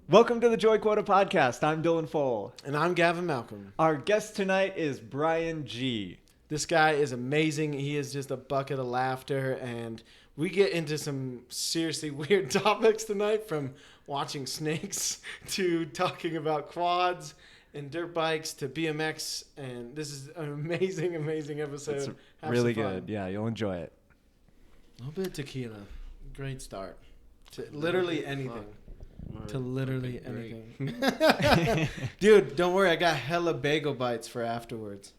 Welcome to the Joy Quota podcast. I'm Dylan Fole. And I'm Gavin Malcolm. Our guest tonight is Brian G. This guy is amazing. He is just a bucket of laughter, and we get into some seriously weird topics tonight, from watching snakes to talking about quads and dirt bikes to BMX, and this is an amazing, amazing episode. It's Have really some fun. good. Yeah, you'll enjoy it. A little bit of tequila. Great start. To literally anything. To literally anything. Dude, don't worry. I got hella bagel bites for afterwards.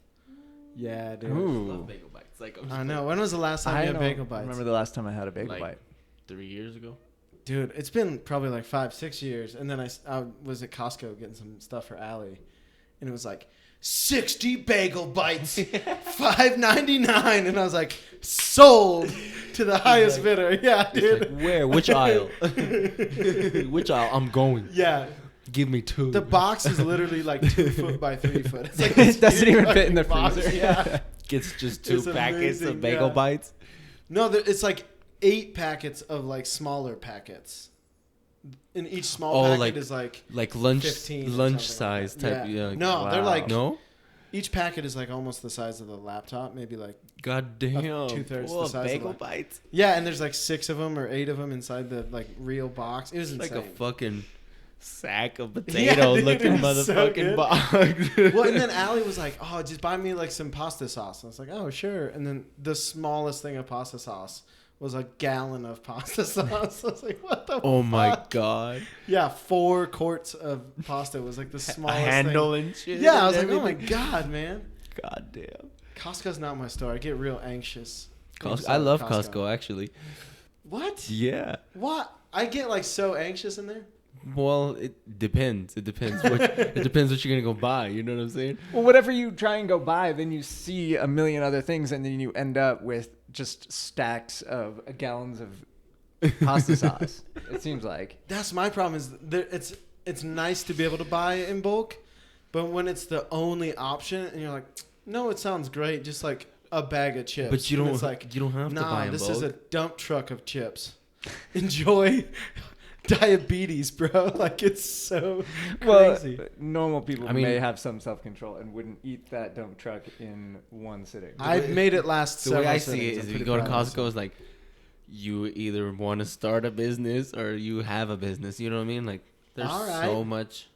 Yeah, dude. Ooh. I love bagel bites. Like, I know. When was the last time I you had don't bagel bites? remember the last time I had a bagel Like- bite. 3 years ago. Dude, it's been probably like 5-6 years. And then I was at Costco getting some stuff for Allie. And it was like, 60 bagel bites, $5.99. And I was like, sold to the highest bidder. Yeah, dude. Like, where? Which aisle? Which aisle? I'm going. Yeah. Give me 2. The box is literally like 2 foot by 3 foot. It's like It doesn't even fit in the box. freezer. Yeah. Gets just 2 It's packets amazing, of bagel yeah. bites. No, it's like 8 packets of like smaller packets. And each small packet is like Like lunch 15 or lunch something size like that. type. Yeah. Yeah. No, they're like No? each packet is like almost the size of the laptop, maybe like God damn. 2/3 the Whoa, size of bagel like- bites. yeah, and there's like 6 of them or 8 of them inside the like real box. It was It's insane. like a fucking sack of Yeah, potato dude, looking it was so motherfucking good. box. Well, and then Allie was like, "Oh, just buy me like some pasta sauce." I was like, "Oh, sure." And then the smallest thing of pasta sauce was a gallon of pasta sauce. I was like, "What the?" Oh my fuck? god. Yeah, 4 quarts of pasta was like the A smallest handle thing. and shit. Yeah, I was and like, "Oh my everything. god, man!" God damn. Costco's not my store. I get real anxious. I love Costco actually. What? Yeah. What? I get like so anxious in there. Well, it depends. It depends it depends what you're gonna go buy. You know what I'm saying? Well, whatever you try and go buy, then you see a million other things, and then you end up with just stacks of gallons of pasta sauce. It seems like. That's my problem. Is there, it's nice to be able to buy it in bulk, but when it's the only option, and you're like, no, it sounds great, just like a bag of chips. But you And don't. It's like, You don't have to buy nah, them this both. is a dump truck of chips. Enjoy diabetes, bro. Like it's so crazy. Well, normal people I mean- may have some self-control and wouldn't eat that dump truck in one sitting. I've made it last. The way several I see sittings. it I'm is, if pretty you go to proud of Costco, myself. it's like you either want to start a business or you have a business. You know what I mean? Like there's All right. so much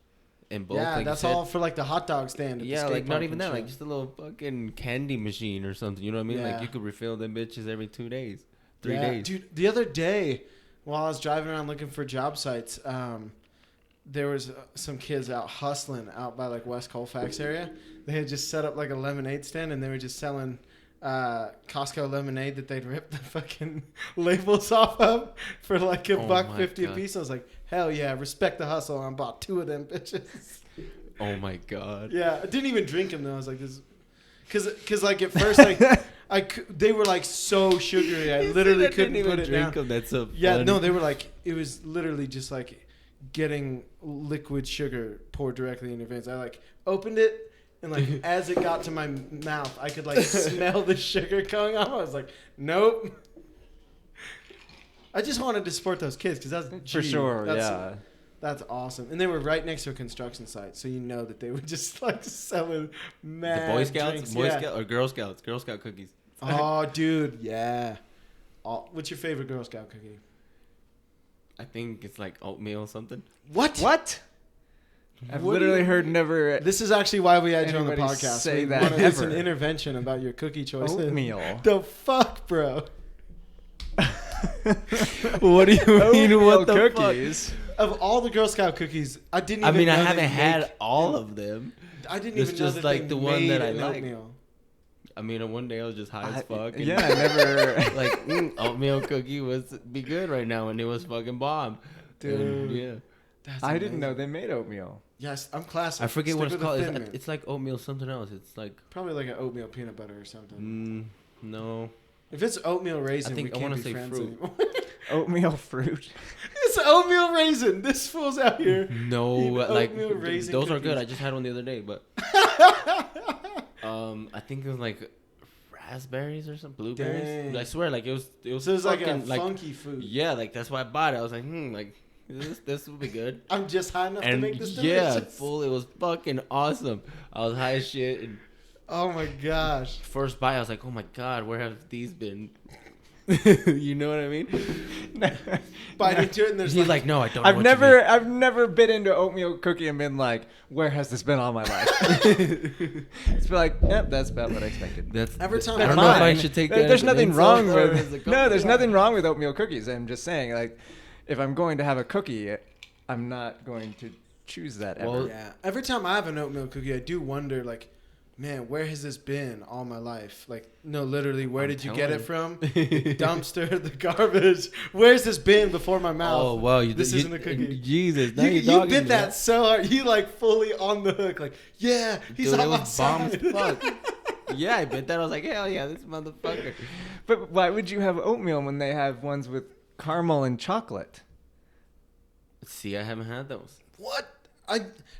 in both. yeah, like you that's said. all for like the hot dog stand. At the Yeah, skate like not park even and that. shit. Like just a little fucking candy machine or something. You know what I mean? Yeah. Like you could refill them bitches every 2 days, 3 Yeah, days. Dude, the other day, while I was driving around looking for job sites, there was some kids out hustling out by like West Colfax area. They had just set up like a lemonade stand, and they were just selling Costco lemonade that they'd ripped the fucking labels off of for like Oh $1.50 a my piece. I was like, hell yeah, respect the hustle. And I bought 2 of them bitches. Oh my god. Yeah, I didn't even drink them though. I was like, this, because like at first like they were like so sugary. I literally couldn't put it down. Them. That's so Yeah, funny. no, they were like, it was literally just like getting liquid sugar poured directly in your veins. I like opened it, and like as it got to my mouth, I could like smell the sugar going on. I was like, nope. I just wanted to support those kids because that's For G. sure, That's, yeah. That's awesome. And they were right next to a construction site, so you know that they were just like selling The mad Boy Scouts, drinks. Boy Yeah. Scout or Girl Scouts, Girl Scout cookies. Oh, dude, yeah. What's your favorite Girl Scout cookie? I think it's like oatmeal or something. What? What? I've What do literally you- heard never This is actually why we had you on the Anybody podcast. say We that wanted this an ever. intervention about your cookie choices. oatmeal. The fuck, bro? What do you mean? Oatmeal What the cookies. Of all the Girl Scout cookies, I didn't. fuck? I Even mean, know I they haven't had make- all of them. I didn't It's even know just that like they the one that made I an like. oatmeal. I mean, one day I was just high as fuck. And Yeah, I never. like oatmeal cookie was be good right now, and it was fucking bomb. Dude. And, yeah. That's I didn't know amazing. they made oatmeal. Yes, I'm classic. I forget Stick what it's with the called. Thin Mint. It's like oatmeal something else. It's like Probably like an oatmeal peanut butter or something. no. If it's oatmeal raisin, I think we I can't wanna be say friends fruit. anymore. Oatmeal fruit. It's oatmeal raisin. This fool's out here. No, Eat like oatmeal raisin those are good. cookies. I just had one the other day, but I think it was like raspberries or some blueberries. Dang. I swear, like it was So it's like a fucking, funky food. yeah, like that's why I bought it. I was like, like This will be good. I'm just high enough to And make this yeah, delicious. fool, it was fucking awesome. I was high as shit. And Oh my gosh. first bite, I was like, oh my god, where have these been? You know what I mean? Bite into it and there's He's like, no, I don't. know I've what I've never bit into oatmeal cookie and been like, where has this been all my life? It's been like, yep, that's about what I expected. you mean. That's Every time I don't I know if I Fine. should take There- that. There's as an nothing insult wrong or with as a no. There's compliment. nothing wrong with oatmeal cookies. I'm just saying, like, if I'm going to have a cookie, I'm not going to choose that ever. Well, Yeah. Every time I have an oatmeal cookie, I do wonder, like, man, where has this been all my life? Like, no, literally, where I'm did you get it telling from? The dumpster, the garbage. Where's this been before my mouth? Oh wow, This isn't a cookie. Jesus, now You, you're you talking bit to me. that so hard. You like fully on the hook. Like, yeah, he's Dude, on it my was bomb side. as fuck. Yeah, I bit that. I was like, hell yeah, this motherfucker. But why would you have oatmeal when they have ones with caramel and chocolate? See, I haven't had those. What?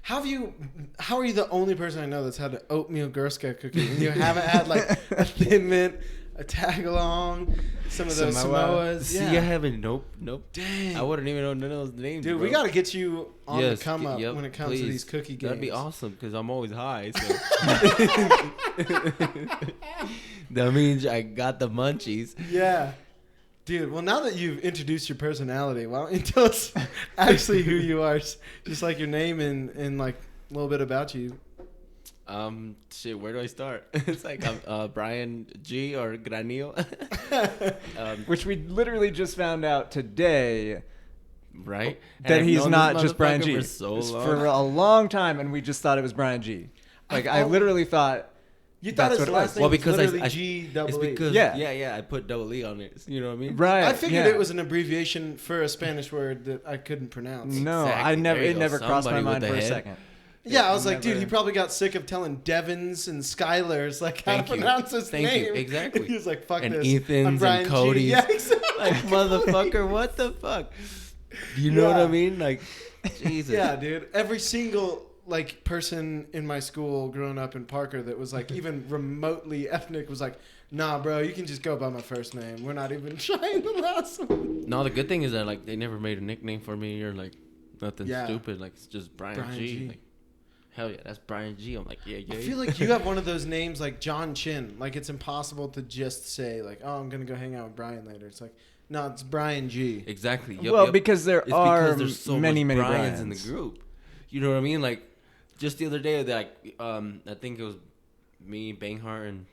How are you the only person I know that's had an oatmeal Girl Scout cookie and you haven't had like a Thin Mint, a tag along, some of those Samoa. Samoas? See, Yeah. I haven't. Nope. Dang. I wouldn't even know none of those names. Dude, bro. we got to get you on Yes, the come up yep, when it comes to please. these cookie games. That'd be awesome because I'm always high. So. That means I got the munchies. Yeah. Dude, well, now that you've introduced your personality, why don't you tell us actually who you are? Just like your name and like a little bit about you. Shit, where do I start? It's like I'm Brian G or Granillo. Which we literally just found out today Right? And that I've he's known not this just Brian motherfucker G. for so It's long. for a long time, and we just thought it was Brian G. Like, I literally thought You thought That's his what it last was. name Well, was because literally I- G It's double E. because Yeah. yeah, I put double E on it. You know what I mean? right. I figured yeah. it was an abbreviation for a Spanish word that I couldn't pronounce. No, Exactly. I never. There you It go. never crossed my Somebody mind with for the a head. second. Yeah, I was like, dude, Never- he probably got sick of telling Devins and Skylers like how Thank to you. pronounce his Thank you. name. Exactly. He was like, fuck And this. Ethans I'm and Brian G. Codys. Yeah, exactly. Like motherfucker, what the fuck? You know what Yeah. I mean? Like, Jesus. Yeah, dude. Every single like person in my school growing up in Parker that was like even remotely ethnic was like, nah, bro, you can just go by my first name. We're not even trying the last one. No, the good thing is that like they never made a nickname for me or like nothing Yeah. stupid. Like it's just Brian, Brian G. G. Like, hell yeah, that's Brian G. I'm like, yeah. I feel like you have one of those names like John Chin. Like it's impossible to just say like, oh, I'm gonna go hang out with Brian later. It's like, no, it's Brian G. Exactly. Yep, well, yep. because there It's are because there's so many, much many Brian's in the Brians. group. You know what I mean? Like, just the other day, like, I think it was me, Banghart, and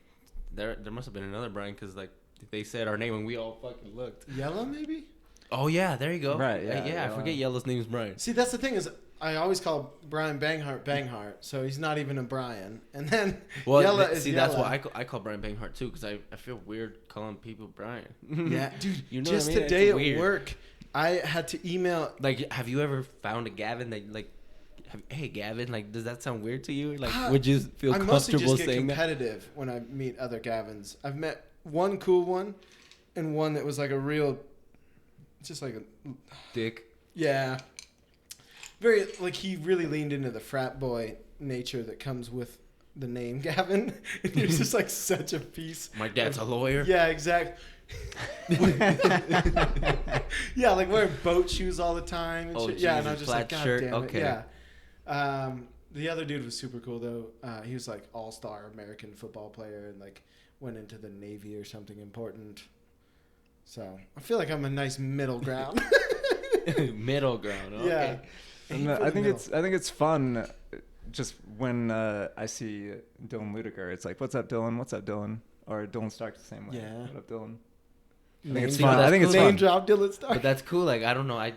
there must have been another Brian because like they said our name and we all fucking looked. Yellow maybe. Oh yeah, there you go. Right, yeah, yeah. I Yellow. forget Yellow's name is Brian. See, that's the thing is, I always call Brian Banghart, so he's not even a Brian. And then Well, Yella is see, Yella. that's why I call Brian Banghart too because I feel weird calling people Brian. Yeah, dude. You know just what I mean? today It's at weird. work, I had to email. Like, have you ever found a Gavin that like, hey Gavin, like, does that sound weird to you? Like, Ah, would you feel I mostly comfortable just get saying that? competitive when I meet other Gavins. I've met one cool one, and one that was like a real, just like a Dick. yeah, very like he really leaned into the frat boy nature that comes with the name Gavin. And he was just like such a piece. My dad's a lawyer. Yeah, exactly. Yeah, like wearing boat shoes all the time and Oh, shit. Yeah, and I was Jesus, just like, plaid God shirt, damn it. okay. Yeah. The other dude was super cool though. He was like all-star American football player and like went into the Navy or something important. So I feel like I'm a nice middle ground. Middle ground. Okay. Yeah. And, Aim for I the think middle. I think it's fun. Just when I see Dylan Ludiger, it's like, "What's up, Dylan? What's up, Dylan?" Or Dylan Stark the same way. Yeah. What up, Dylan? I Name think it's drop. fun. I think it's Name fun. drop Dylan Stark. But that's cool. Like, I don't know.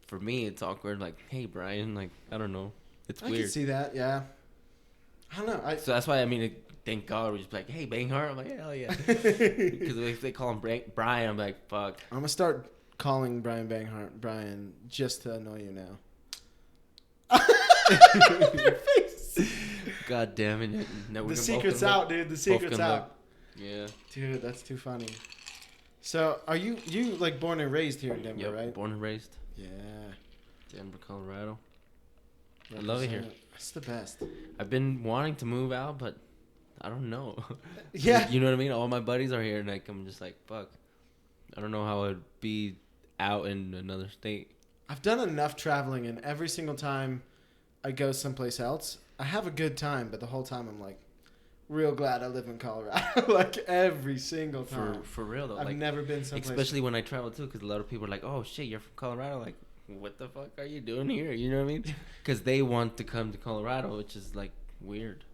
For me, it's awkward. Like, hey, Brian. Like, I don't know. It's I weird. can see that. Yeah. I don't know. So that's why I mean, thank God we're just like, hey, Banghart. I'm like, hell yeah. Because if they call him Brian, I'm like, fuck. I'm gonna start calling Brian Banghart Brian just to annoy you now. Your face. God damn it. No, The secret's out, dude. The secret's gonna out. Yeah. Dude, that's too funny. So, are you like born and raised here in Denver, Yep. right? Born and raised Yeah. Denver, Colorado. I love it here. It's the best. I've been wanting to move out, but I don't know. Yeah. You know what I mean? All my buddies are here, and like I'm just like, fuck. I don't know how it'd be out in another state. I've done enough traveling, and every single time I go someplace else, I have a good time, but the whole time I'm like, real glad I live in Colorado. Like every single time. For real though, I've like never been someplace. especially when I travel too, because a lot of people are like, "Oh shit, you're from Colorado." Like, what the fuck are you doing here? You know what I mean? Because they want to come to Colorado, which is like weird.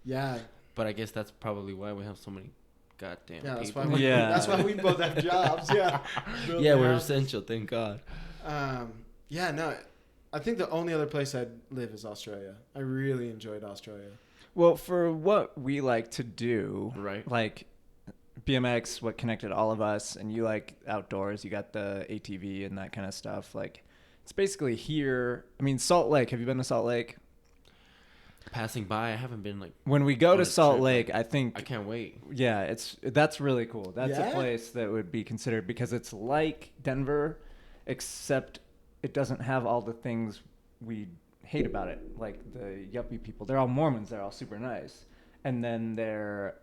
Yeah. But I guess that's probably why we have so many goddamn Yeah, that's people. why we. Yeah. That's why we both have jobs. Yeah. Building Yeah, we're houses. essential. Thank God. Yeah, no. I think the only other place I'd live is Australia. I really enjoyed Australia. Well, for what we like to do, Right. like BMX, what connected all of us, and you like outdoors, you got the ATV and that kind of stuff. Like, it's basically here. I mean, Salt Lake. Have you been to Salt Lake? Passing by, I haven't been like. When we go On to a Salt trip, Lake, like, I think, I can't wait. yeah, that's really cool. That's Yeah? a place that would be considered because it's like Denver, except it doesn't have all the things we hate about it, like the yuppie people. They're all Mormons. They're all super nice, and then their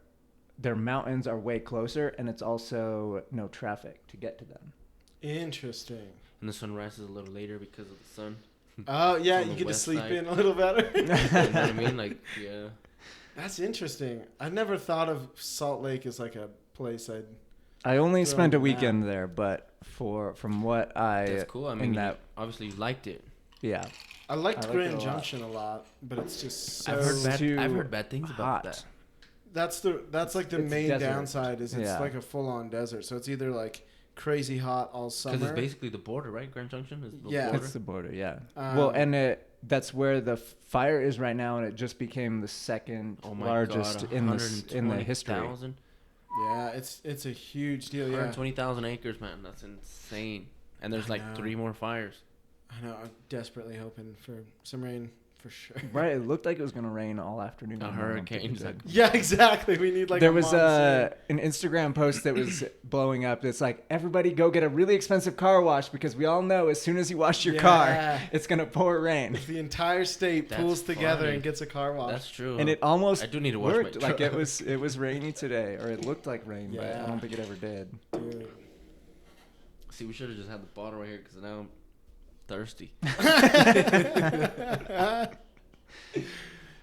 mountains are way closer, and it's also no traffic to get to them. Interesting. And the sun rises a little later because of the sun. Oh yeah, on you the get to west sleep side. in a little better. You know what I mean? Like, yeah. That's interesting. I've never thought of Salt Lake as like a place I'd. I only Throw spent a them weekend there, but from what That's cool. I mean, that obviously you liked it. yeah, I liked I like it Grand a lot. Junction a lot, but it's just so. I've heard bad things hot. about that. That's like the It's main desert. downside is it's Yeah. like a full on desert. So it's either like crazy hot all summer. Because it's basically the border, right? Grand Junction is the Yeah. border. It's the border, yeah. Um, Well, and that's where the fire is right now, and it just became the second Oh my largest God, in the history. 120,000? Yeah, it's a huge deal. Yeah, 120,000 acres, man. That's insane. And there's I like know. 3 more fires. I know. I'm desperately hoping for some rain for sure. Right, it looked like it was gonna rain all afternoon. A and I don't think hurricane, it did. Yeah, exactly. We need like There a was monsoon. an Instagram post that was blowing up. It's like, everybody go get a really expensive car wash because we all know as soon as you wash your car, Yeah. it's gonna pour rain. If the entire state That's pulls together funny. and gets a car wash. That's true. And it almost I do need to wash my worked. Like truck. it was rainy today, or it looked like rain, but I Yeah. don't think it ever did. Dude. See, we should have just had the bottle right here because now I'm thirsty.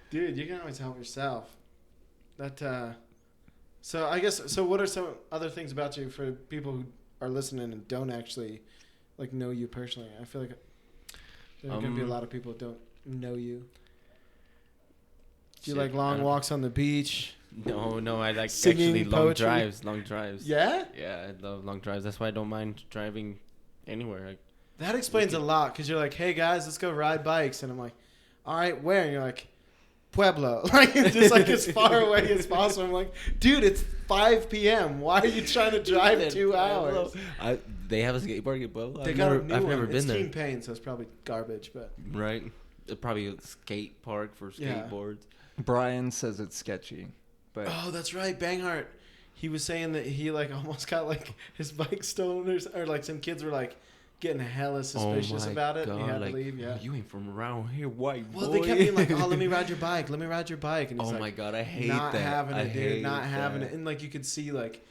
Dude, you can always help yourself. That so I guess so what are some other things about you for people who are listening and don't actually like know you personally? I feel like there are gonna be a lot of people that don't know you. Do you Shit, like I long don't- walks on the beach? No, I like Singing actually long poetry? Long drives. Yeah? Yeah, I love long drives. That's why I don't mind driving anywhere. Like, That explains a lot because you're like, hey guys, let's go ride bikes. And I'm like, all right, where? And you're like, Pueblo. Like, just like as far away as possible. I'm like, dude, it's 5 p.m. Why are you trying to drive 2 hours? They have a skate park in Pueblo. They I've got never, a new I've one. never It's been there. Teen Pain, so it's probably garbage, but Right? Probably a skate park for Yeah. skateboards. Brian says it's sketchy, but oh, that's right, Banghart. He was saying that he like almost got like his bike stolen or like some kids were like getting hella suspicious about it. And he had like, to leave. Yeah. You ain't from around here, white Well, boy. they kept being like, "Oh, let me ride your bike. Let me ride your bike." And he's Oh like, my god, I hate not that. having I it, dude. hate Not having that. it. And like you could see like,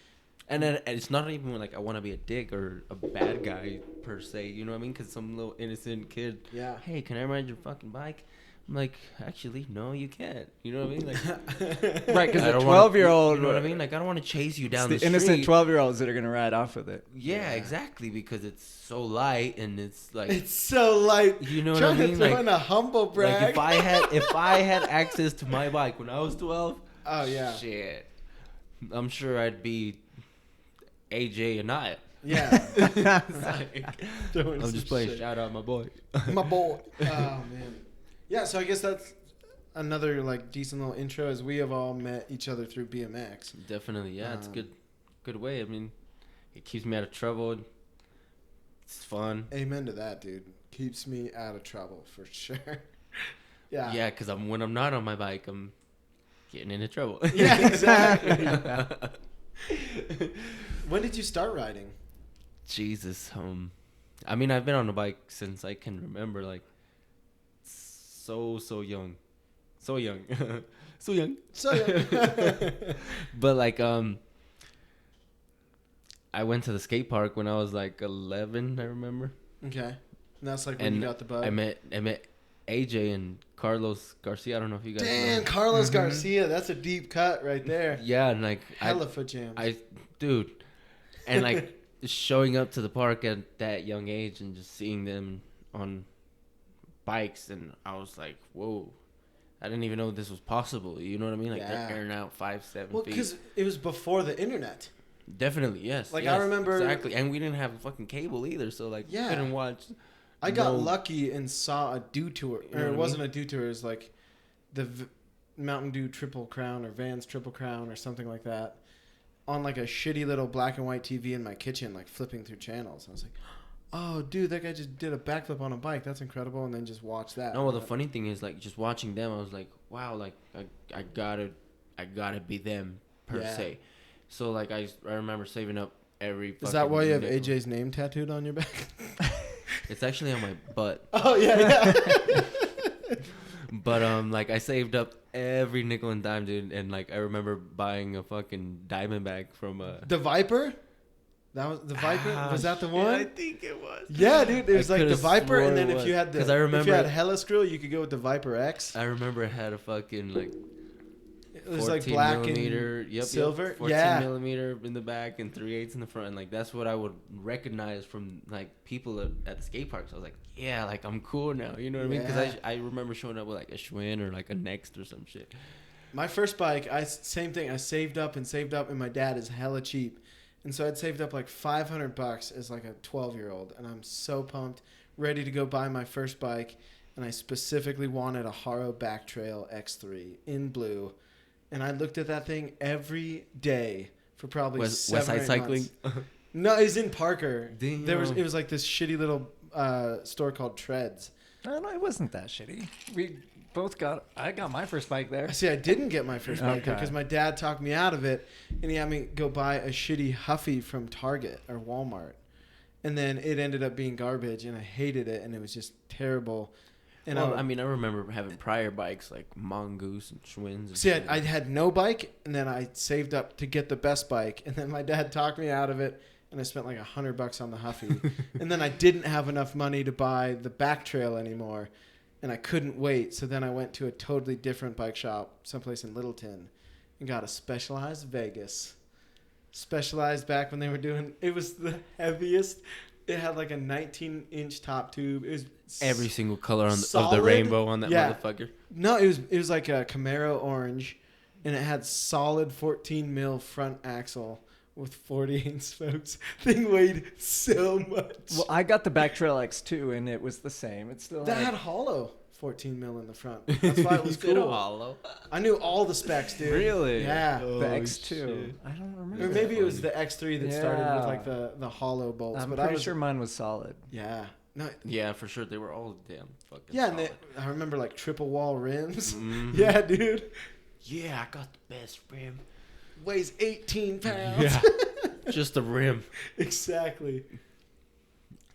And then it's not even like I want to be a dick or a bad guy per se. You know what I mean? Because some little innocent kid, yeah. hey, can I ride your fucking bike? I'm like, actually, no, you can't. You know what I mean? Like, right, because I the don't wanna- 12-year-old, You know what I mean? Like, I don't want to chase you down it's the the innocent street. 12-year-olds that are gonna ride off with it. Yeah, exactly. Because it's so light and it's like, It's so light. you know what Trying I mean? to throw Like, in a humble brag. like if I had access to my bike when I was 12, oh yeah. shit, I'm sure I'd be AJ and I. Yeah. Throwing I'm some just playing shit. shout out my boy. My boy. Oh man. Yeah, so I guess that's another like decent little intro as we have all met each other through BMX. Definitely, yeah, it's good way. I mean, it keeps me out of trouble. It's fun. Amen to that, dude. Keeps me out of trouble for sure. Yeah. Yeah, because when I'm not on my bike, I'm getting into trouble. Yeah, exactly. When did you start riding? Jesus, I mean, I've been on a bike since I can remember, like, so young, so young, so young. But like, I went to the skate park when I was like 11. I remember. Okay. And that's like when you got the bug. I met AJ and Carlos Garcia. I don't know if you guys Damn, know. Carlos Garcia. That's a deep cut right there. Yeah, and like Hella foot jams. dude, and like just showing up to the park at that young age and just seeing them on bikes, and I was like, whoa. I didn't even know this was possible. You know what I mean? Like they're airing out 5-7 feet. Well, because it was before the internet. Definitely, yes. Like yes, I remember exactly, and we didn't have fucking cable either, so like we couldn't watch. I got lucky and saw a Dew Tour, or it wasn't a Dew Tour. It was like the Mountain Dew Triple Crown or Vans Triple Crown or something like that, on like a shitty little black and white TV in my kitchen, like flipping through channels. I was like, oh, dude, that guy just did a backflip on a bike. That's incredible. And then just watch that. No, well, the funny thing is, like, just watching them, I was like, wow, like, I gotta be them, per se. So, like, I remember saving up every fucking Is that why you have nickel. AJ's name tattooed on your back? It's actually on my butt. Oh, yeah. But, like, I saved up every nickel and dime, dude. And, like, I remember buying a fucking Diamondback from The Viper? That was the Viper. Was that the one? I think it was. Yeah, dude. It was like the Viper, and then if you had I remember, if you had Hella Screw, you could go with the Viper X. I remember it had a fucking like. It was like black millimeter, and silver. 14 millimeter in the back and 3/8 in the front. And like that's what I would recognize from like people at the skate parks. I was like, yeah, like I'm cool now. You know what I mean? Because I remember showing up with like a Schwinn or like a Next or some shit. My first bike, same thing. I saved up, and my dad is hella cheap. And so I'd saved up like $500 as like a 12-year-old, and I'm so pumped, ready to go buy my first bike. And I specifically wanted a Haro Backtrail X3 in blue, and I looked at that thing every day for probably 7 or 8 West Side Cycling. months. No, it was in Parker. Damn. It was like this shitty little store called Treads. No, it wasn't that shitty. I got my first bike there. See, I didn't get my first bike Okay. because my dad talked me out of it, and he had me go buy a shitty Huffy from Target or Walmart, and then it ended up being garbage, and I hated it, and it was just terrible. And Well, I mean, I remember having prior bikes like Mongoose and Schwinns. And see, shit. I had no bike, and then I saved up to get the best bike, and then my dad talked me out of it, and I spent like $100 on the Huffy, and then I didn't have enough money to buy the Backtrail anymore. And I couldn't wait, so then I went to a totally different bike shop, someplace in Littleton, and got a Specialized Vegas. Specialized back when they were doing, it was the heaviest. It had like a 19-inch top tube. It was every single color of the solid. rainbow on that motherfucker. No, it was like a Camaro orange, and it had solid 14 mil front axle with 40-inch spokes. Thing weighed so much. Well, I got the Backtrail X2, and it was the same. It's still That had hollow 14 mil in the front. That's why it was cool. Hollow. I knew all the specs, dude. Really? Yeah. the X2. shit. I don't remember. Or maybe it was the X3 that started with Yeah. like the hollow bolts. I'm but pretty I was sure mine was solid. Yeah. No. Yeah, for sure. They were all damn fucking Yeah, and solid. I remember like triple wall rims. Mhm. Yeah, dude. Yeah, I got the best rim. Weighs 18 pounds. Yeah. Just the rim. Exactly.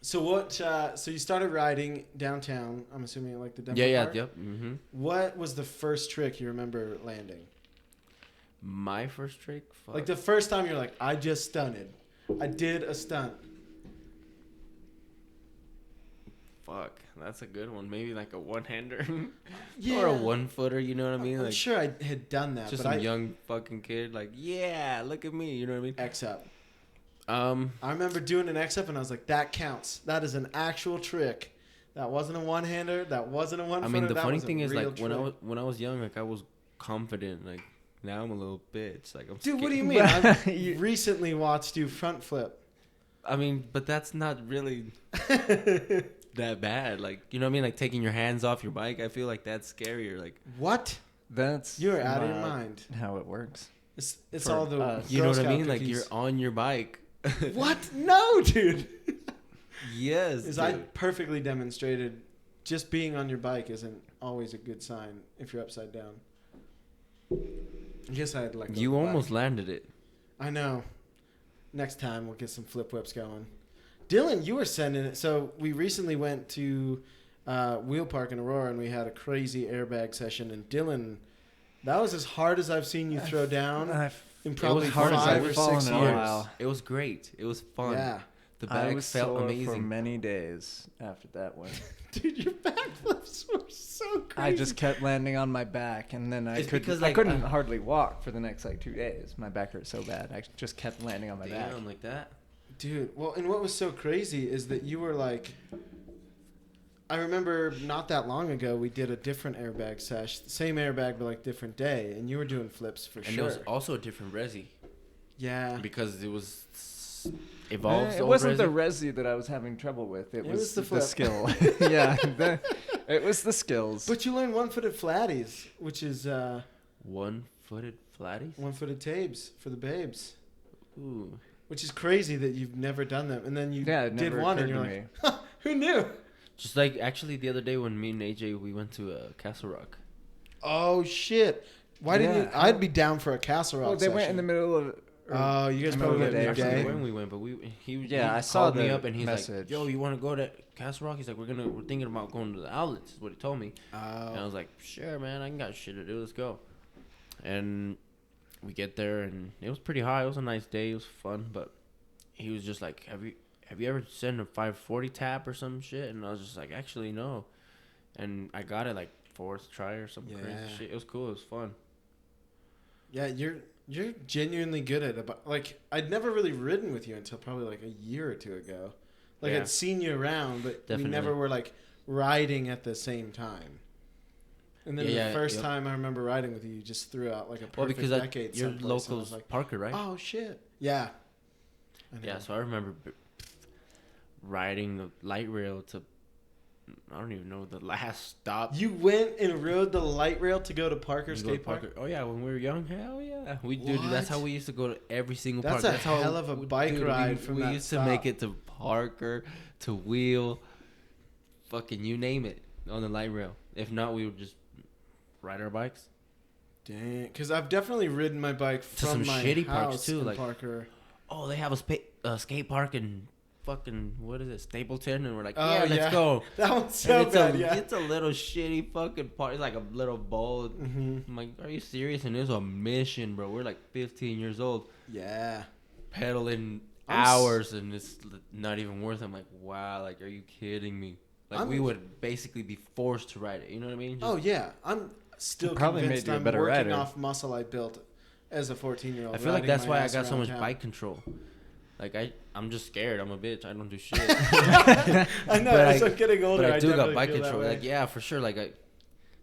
So what? So you started riding downtown. I'm assuming like the Denver Yeah, Park? yep. Mm-hmm. What was the first trick you remember landing? My first trick? Fuck. Like the first time you're like, I just stunted. I did a stunt. Fuck, that's a good one. Maybe like a one-hander. Yeah. Or a one-footer, you know what I mean? I'm Like sure I had done that, just but some I young fucking kid. Like, yeah, look at me. You know what I mean? X up. I I remember doing an X up and I was like, that counts. That is an actual trick. That wasn't a one-hander. That wasn't a one-footer. mean, the that funny was a thing is, real like, trick. when I was young, like, I was confident. Like, now I'm a little bitch. Like, I'm Dude, what do scared. you mean? I've recently watched you front flip. I mean, but that's not really that bad. Like, you know what I mean? Like, taking your hands off your bike, I feel like that's scarier. Like, What? That's You're out of your not mind. how it works. It's For all the us. you know Girl what I Scout mean? Like, cookies. you're on your bike. What? No, dude. Yes, Is dude. I perfectly demonstrated just being on your bike isn't always a good sign if you're upside down. I guess I had like You almost landed it. I know. Next time we'll get some flip whips going. Dylan, you were sending it. So we recently went to Wheel Park in Aurora and we had a crazy airbag session. And Dylan, that was as hard as I've seen you throw down in probably hard as 5 I've or fallen 6 in a years. while. It was great. It was fun. Yeah. The I bag was felt sore for amazing. many days after that one. Dude, your backflips were so crazy. I just kept landing on my back, and then It's because, I like, couldn't hardly walk for the next like 2 days. My back hurt so bad. I just kept landing on my back. Damn, like that. Dude, well, and what was so crazy is that you were like, I remember not that long ago we did a different airbag sesh, same airbag but like different day, and you were doing flips for And sure. it was also a different resi Yeah. because it was evolved. It wasn't the resi that I was having trouble with. It was the the flip. skill. Yeah, it was the skills. But you learned one-footed flatties, which is One-footed flatties. one-footed tabes for the babes, Ooh. which is crazy that you've never done them. And then you Yeah, it did never one and occurred you're to like, me. huh, who knew? Just like actually the other day when me and AJ we went to Castle Rock. Oh, shit. Why didn't you? Yeah. I'd be down for a Castle Rock Well, they went in the session. middle of. Oh, you guys I probably remember went the in day. your When day. we went, but he Yeah, he I saw called me the up and he's message. like, "Yo, you want to go to Castle Rock?" He's like, "We're thinking about going to the outlets." Is what he told me. And I Oh. was like, "Sure, man, I got shit to do. Let's go." And we get there, and it was pretty high. It was a nice day. It was fun, but he was just like, "Have you ever sent a 540 tap or some shit?" And I was just like, "Actually, no." And I got it like fourth try or some crazy Yeah. shit. It was cool. It was fun. Yeah, you're genuinely good at it. Like, I'd never really ridden with you until probably like a year or two ago. Like, Yeah. I'd seen you around, but Definitely. we never were like riding at the same time. And then Yeah, the first yep. time I remember riding with you, you just threw out like a perfect Well, because decade. your someplace, and I was local's like, Parker, right? oh shit, yeah. I know. Yeah, so I remember riding the light rail to, I don't even know the last stop. You went and rode the light rail to go to Parker We go to Skate Park. Parker. Oh yeah, when we were young, hell yeah, we dude. That's how What? we used to go to every single That's park. a hell of a bike ride from we that used to make stop. it to Parker, to Wheel, fucking you name it on the light rail. If not, we would just ride our bikes. Dang, because I've definitely ridden my bike To from some my shitty house parks, too, in like- Parker. Oh, they have a skate park in fucking what is it, Stapleton, and we're like, Oh, yeah, yeah. let's go. That one's And so it's bad, a yeah. it's a little shitty fucking park. It's like a little bowl. Mm-hmm. I'm like, are you serious? And it was a mission, bro. We're like 15 years old, Yeah. pedaling I'm s- hours, and it's not even worth it. I'm like, wow, like, are you kidding me? Like, we I'm- would basically be forced to ride it. You know what I mean? Oh yeah, I'm still It probably convinced made you a I'm better working rider. off muscle I built as a 14-year-old. I feel like that's why I got so much bike control. Like, I'm just scared. I'm a bitch. I don't do shit. I know. But As I- I'm getting older, But I do got definitely bike feel that control. way. Like, yeah, for sure. Like,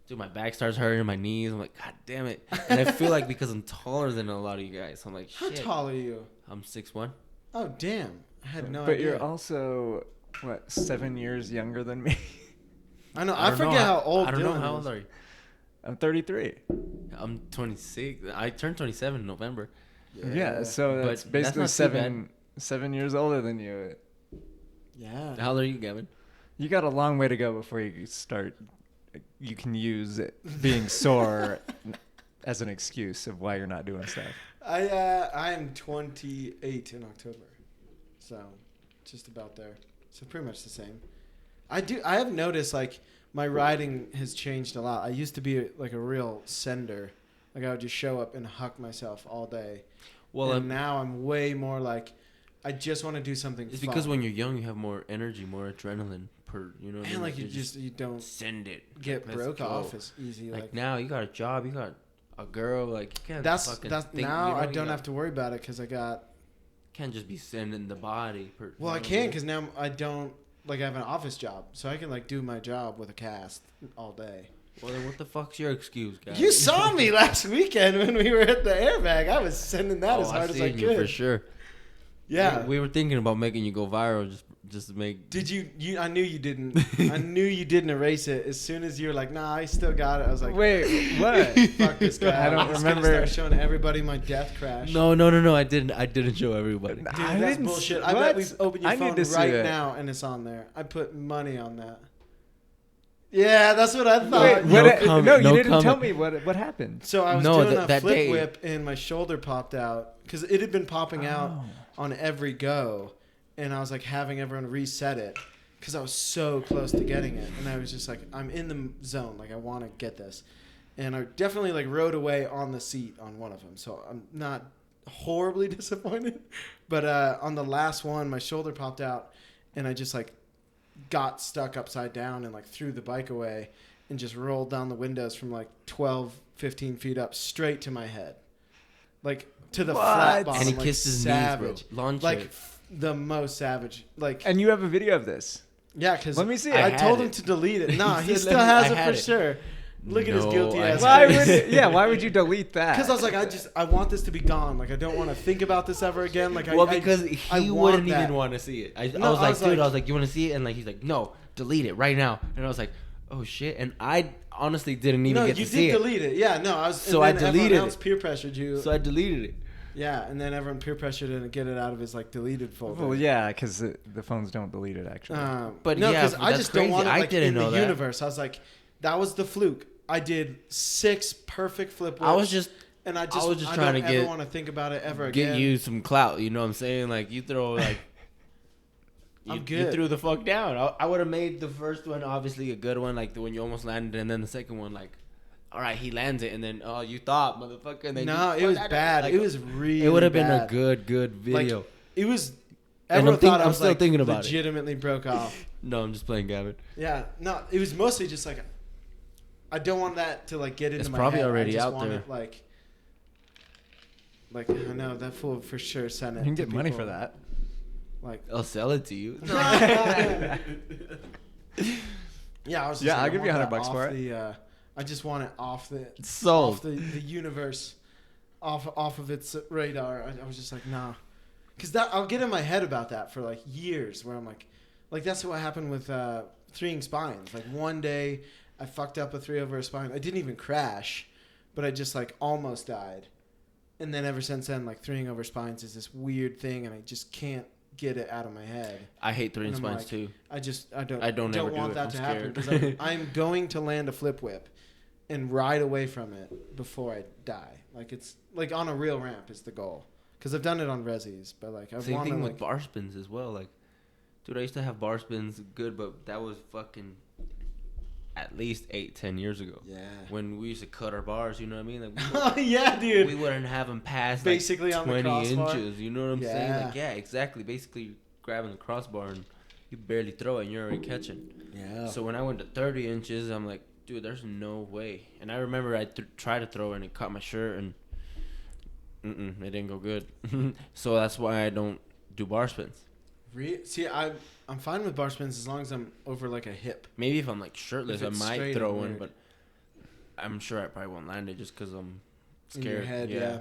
dude, my back starts hurting, my knees. I'm like, God damn it. And I feel like because I'm taller than a lot of you guys, I'm like, How shit. tall are you? I'm 6'1". Oh damn, I had no but idea. you're also what 7 years younger than me. I know. I don't know forget how old. I don't know Dylan how is. old are you. I'm 33. I'm 26. I turned 27 in November. Yeah, so But that's that's basically not too seven years older than you. Yeah. How old are you, Gavin? You got a long way to go before you start. You can use it, being sore as an excuse of why you're not doing stuff. I am 28 in October, so just about there. So pretty much the same. I have noticed like my riding has changed a lot. I used to be like a real sender. Like I would just show up and huck myself all day. Well, and now I'm way more like I just want to do something. it's fun. because when you're young, you have more energy, more adrenaline per. You know what I and mean? like you don't send it. get Let's broke go. off as easy. Like Like now, you got a job, you got a girl. Like you can't. that's fucking now think, I don't have to worry about it because I got. Can't just be sending the body. Per, Well, I you know what can mean? because now I don't like I have an office job, so I can like do my job with a cast all day. Well, then what the fuck's your excuse, guys? You saw me last weekend when we were at the airbag. I was sending that as hard as I seen you could. for sure. Yeah. We were thinking about making you go viral just to make. Did you? I knew you didn't. I knew you didn't erase it. As soon as you were like, "Nah, I still got it." I was like, Wait, what? Fuck this guy. I don't I'm just gonna remember. start showing everybody my death crash. No. I didn't show everybody. Dude, I that's didn't bullshit. s- I bet what? we've opened your I need phone to see right that. now and it's on there. I put money on that. Yeah, that's what I thought. Wait, No what? comment, No, you no didn't tell comment. me what happened. So I was No, doing that a flip day- whip and my shoulder popped out because it had been popping out Oh. on every go, and I was like having everyone reset it because I was so close to getting it, and I was just like, I'm in the zone, like I want to get this, and I definitely like rode away on the seat on one of them, so I'm not horribly disappointed. But on the last one, my shoulder popped out, and I just like got stuck upside down and like threw the bike away and just rolled down the windows from like 12, 15 feet up straight to my head, like to the flat bottom. And he like, kissed his savage. knees, bro. Lawn Like chair. the most savage. Like And you have a video of this. yeah, because Let me see it. I had told him it. to delete it. Nah, he said, still "Let me- has I it had for it." sure. Look at his No, guilty I ass. Why face. would why would you delete that? Because I was like, I want this to be gone. Like, I don't want to think about this ever again. Like, Well, I because I he want wouldn't that. even want to see it. I No, was I like, was dude, like- I was like, you want to see it? And like, he's like, no, delete it right now. And I was like, oh shit. And I honestly didn't even No, get you to see did it. delete it. Yeah, no, I was. So and I then deleted everyone else it. peer pressured you. So I deleted it. Yeah, and then everyone peer pressured him to get it out of his like deleted folder. Well, yeah, because the phones don't delete it actually. But no, yeah, because but I that's just don't crazy. want it I like didn't in know the that. universe. I was like, that was the fluke. I did 6 perfect flip whips. I was just and I was just I trying don't to ever get- want to think about it ever get again. you some clout. You know what I'm saying? Like, you throw like. I'm You good. threw the fuck down. I would have made the first one obviously a good one, like the one you almost landed, and then the second one, like, all right, he lands it, and then oh, you thought, motherfucker. And then No, you, it was that- bad. like, It was really. It would have been a bad. good video. It was. And Everyone I'm think- thought I I'm was still like thinking about it. legitimately broke off. No, I'm just playing Gavin. Yeah, no, it was mostly just like I don't want that to like get into It's my probably head. already I just out want there. It, like I know that fool for sure sent it. You can to get money people. for that. Like I'll sell it to you. yeah, I was. Just Yeah, like, I'll give you want $100 that for off it. the, I just want it off the Sold. off the universe, off of its radar. I was just like, nah, because that I'll get in my head about that for like years, where I'm like that's what happened with threeing spines. Like one day, I fucked up a 3 over a spine. I didn't even crash, but I just like almost died, and then ever since then, like threeing over spines is this weird thing, and I just can't get it out of my head. I hate three And I'm spines like, too. I don't ever do want it. that I'm to happen scared. because I'm going to land a flip whip and ride away from it before I die. Like it's like on a real ramp is the goal. Because I've done it on resis, but like I Same want to thing like with bar spins as well. Like, dude, I used to have bar spins good, but that was fucking at least 8-10 years ago. yeah. When we used to cut our bars, you know what I mean? Like, Oh yeah, dude. we wouldn't have them past Basically like on the 20 crossbar. inches. You know what I'm saying? Yeah. Like, yeah, exactly. Basically grabbing the crossbar and you barely throw it and you're already catching. Yeah. So when I went to 30 inches, I'm like, dude, there's no way. And I remember I tried to throw it and it caught my shirt and it didn't go good. So that's why I don't do bar spins. See, I'm fine with bar spins as long as I'm over like a hip. Maybe if I'm like shirtless, If I it's might straight throw and one, weird. but I'm sure I probably won't land it just because I'm In scared. your head, yeah.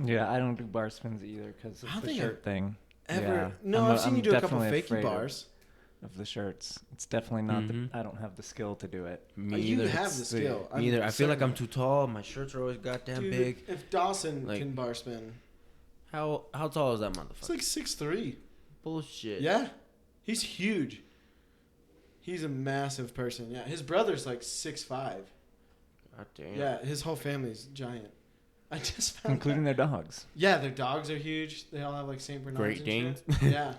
Yeah, I don't do bar spins either because I of don't the think shirt thing. Ever? Yeah. No, I've seen you do a couple definitely fakey afraid bars. of the shirts. It's definitely not. Mhm. I don't have the skill to do it. Me You either. have the skill. Me either. I feel like I'm certain. too tall. My shirts are always goddamn Dude, big. If Dawson Like- can bar spin, How tall is that it's motherfucker? like 6'3". Bullshit. Yeah, he's huge. He's a massive person. Yeah, his brother's like 6'5". God damn. Yeah, his whole family's giant. I just found Including out. their dogs. Yeah, their dogs are huge. They all have like Saint Bernards. Great and Danes. shit. Yeah,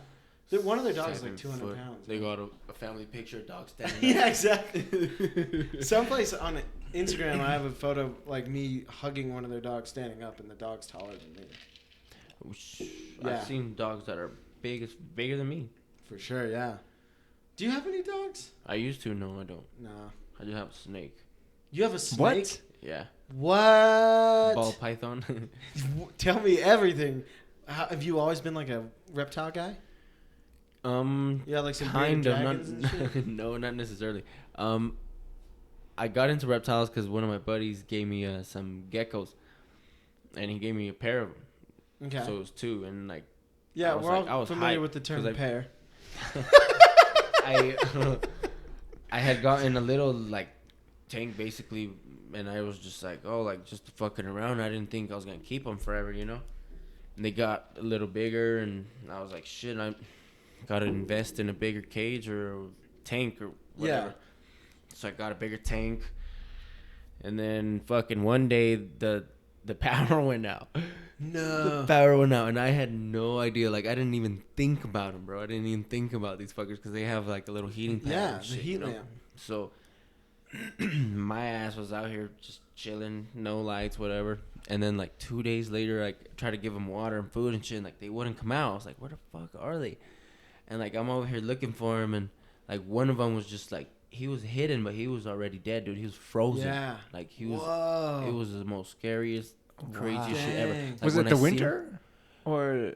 one of their dogs is 7 like 200 foot. pounds. They man. got a family picture of dog standing up. Yeah, exactly. Someplace on Instagram, I have a photo of like me hugging one of their dogs standing up, and the dog's taller than me. Yeah. I've seen dogs that are bigger than me. For sure, yeah. Do you have any dogs? I used to. No, I don't. No. I just have a snake. You have a snake? What? Yeah. What? Ball python. Tell me everything. Have you always been like a reptile guy? Yeah, like some kind bearded of. dragons and shit? Not, no, not necessarily. I got into reptiles because one of my buddies gave me some geckos, and he gave me a pair of them. Okay. So it was 2, and like yeah, I was we're like- I all was familiar hyped with the term 'cause I- pair. I I had gotten a little like tank basically, and I was just like, oh, like just fucking around. I didn't think I was gonna keep them forever, you know. And they got a little bigger, and I was like, shit, I gotta invest in a bigger cage or a tank or whatever. Yeah. So I got a bigger tank, and then fucking one day the power went out. No. The power went out, and I had no idea. Like, I didn't even think about them, bro. I didn't even think about these fuckers because they have like a little heating pad. Yeah, and the shit, heat you know? lamp. So my ass was out here just chilling, no lights, whatever. And then like 2 days later, I tried to give them water and food and shit, and like they wouldn't come out. I was like, where the fuck are they? And like I'm over here looking for them, and like one of them was just like he was hidden, but he was already dead, dude. He was frozen. Yeah. Like he was. Whoa. It was the most scariest, craziest shit ever. Dang. Like, Was when it the I seen winter? Or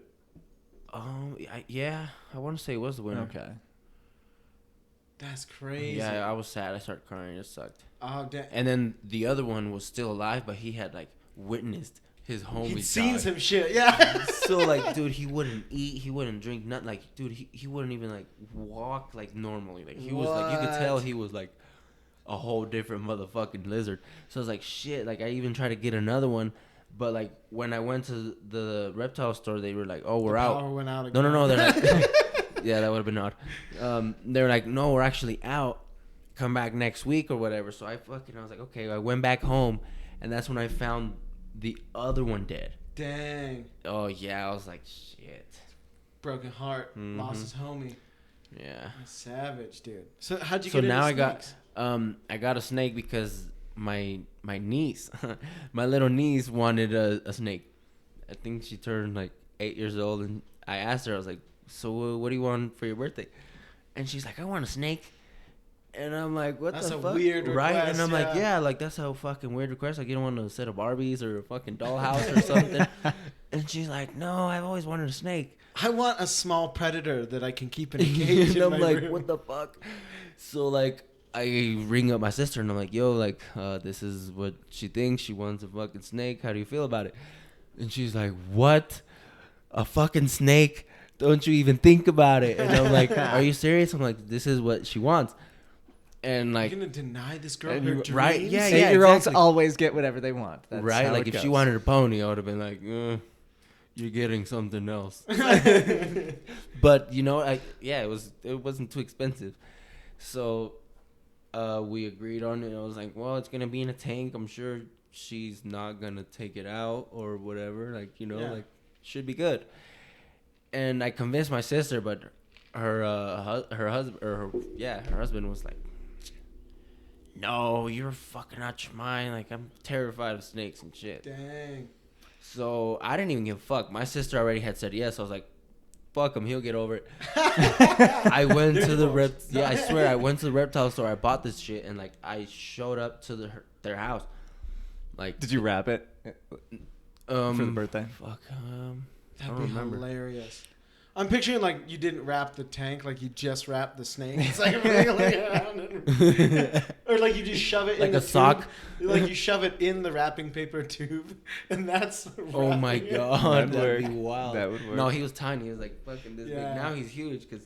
yeah, I want to say it was the winter. okay. That's crazy. Yeah, I was sad. I started crying. It sucked. Oh, damn. And then the other one was still alive, but he had like witnessed his homie He'd seen die. some shit. Yeah. So like, dude, he wouldn't eat, he wouldn't drink, nothing. Like, dude, he wouldn't even like walk like normally. Like he was like, you could tell he was like a whole different motherfucking lizard. So I was like, shit. Like I even tried to get another one, but like when I went to the reptile store, they were like, oh, we're out. Power went out No, again. no, they're like, yeah, that would have been odd. They're like, no, we're actually out. Come back next week or whatever. So I was like, okay. I went back home, and that's when I found the other one dead. Dang. Oh yeah, I was like, shit. Broken heart. Mhm. Lost his homie. Yeah. Savage, dude. So how'd you So get now into snakes? I got a snake because my niece, my little niece wanted a snake. I think she turned like 8 years old, and I asked her, I was like, so what do you want for your birthday? And she's like, I want a snake. And I'm like, what That's the a fuck? weird right? request, And I'm like, yeah. yeah, like that's a fucking weird request. Like you don't want a set of Barbies or a fucking dollhouse or something. And she's like, no, I've always wanted a snake. I want a small predator that I can keep in a cage. And in I'm my like, room. what the fuck? So like I ring up my sister and I'm like, yo, like this is what she thinks. She wants a fucking snake. How do you feel about it? And she's like, what? A fucking snake? Don't you even think about it? And I'm like, are you serious? I'm like, this is what she wants. And like, You're gonna deny this girl And her you- dreams? right, yeah, 8-year-olds exactly. always get whatever they want. That's right? how Like it if she goes. wanted a pony, I would have been like, you're getting something else. But you know, it wasn't too expensive. So we agreed on it. I was like, well, it's gonna be in a tank. I'm sure she's not gonna take it out or whatever. Like, you know, Yeah. like should be good. And I convinced my sister, but her husband was like, no, you're fucking out your mind. Like I'm terrified of snakes and shit. Dang. So I didn't even give a fuck. My sister already had said yes. I was like, fuck him, he'll get over it. I went to the I swear I went to the reptile store. I bought this shit and like I showed up to their house. Like, Did you wrap it for the birthday? Fuck. I That'd don't be remember. hilarious. I'm picturing like you didn't wrap the tank, like you just wrapped the snake. It's like wriggling around, or like you just shove it Like in the a sock? tube. Like you shove it in the wrapping paper tube, and that's. Oh my wrapping it. god, That'd that'd be work. wild. That would work. No, he was tiny. He was like fucking this Yeah. big. Now he's huge because,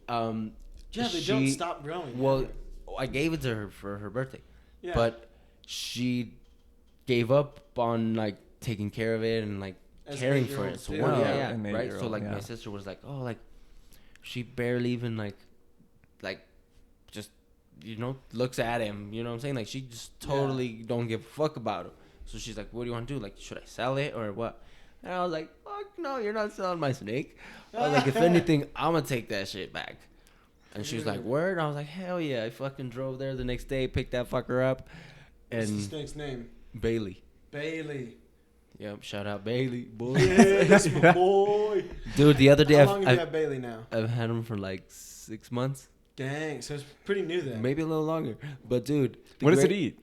Yeah, they don't stop growing. Well, I gave it to her for her birthday, yeah. but she gave up on like taking care of it and like As caring for it. eight-year-olds So do. one, Oh, yeah, an right. So 8-year-old, like my yeah. sister was like, oh, like she barely even like just looks at him. You know what I'm saying? Like she just totally don't give a fuck about him. So she's like, what do you want to do? Like, should I sell it or what? And I was like, fuck no, you're not selling my snake. I was like, if anything, I'm gonna take that shit back. And she was like, word? I was like, hell yeah. I fucking drove there the next day, picked that fucker up. What's the And snake's name? Bailey. Bailey. Yep, shout out Bailey, boy. Yeah, that's my boy. Dude, the other day How long have you I've had Bailey now? had him for like 6 months, Dang, so it's pretty new then. maybe a little longer. But dude, What does it eat?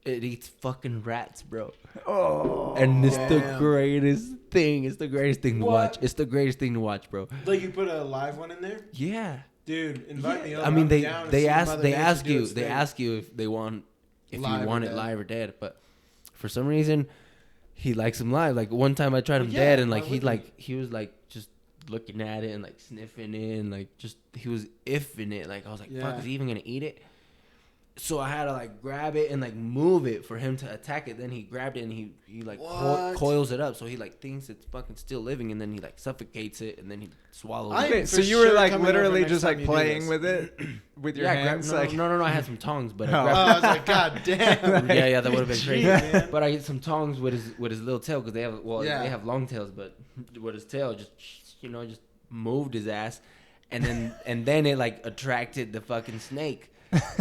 It eats fucking rats, bro. Oh. And it's the Damn. greatest thing. It's the greatest thing to What? watch. It's the greatest thing to watch, bro. Like you put a live one in there? Yeah. Dude, invite me over. I mean, I'm they down to they see ask Mother they Nature ask do you its they thing. ask you if Live you or want it dead. live or dead. But for some reason, he likes them live. Like one time I tried him Well, yeah, dead, and why like wouldn't he was like just looking at it and like sniffing it, and like just he was iffing it. Like I was like, fuck, Yeah. is he even gonna eat it? So I had to like grab it and like move it for him to attack it. Then he grabbed it and he like What? coils it up. So he like thinks it's fucking still living, and then he like suffocates it, and then he swallows I it. am Wait, for so you were sure like coming over literally next just time like you do playing this. with it with your hands? no, like no, I had some tongs, but Oh. Oh, I I was like, God damn. yeah, that would have been crazy. Jeez, man. But I get some tongs with his little tail because they have Yeah. they have long tails, but with his tail just just moved his ass, and then it like attracted the fucking snake.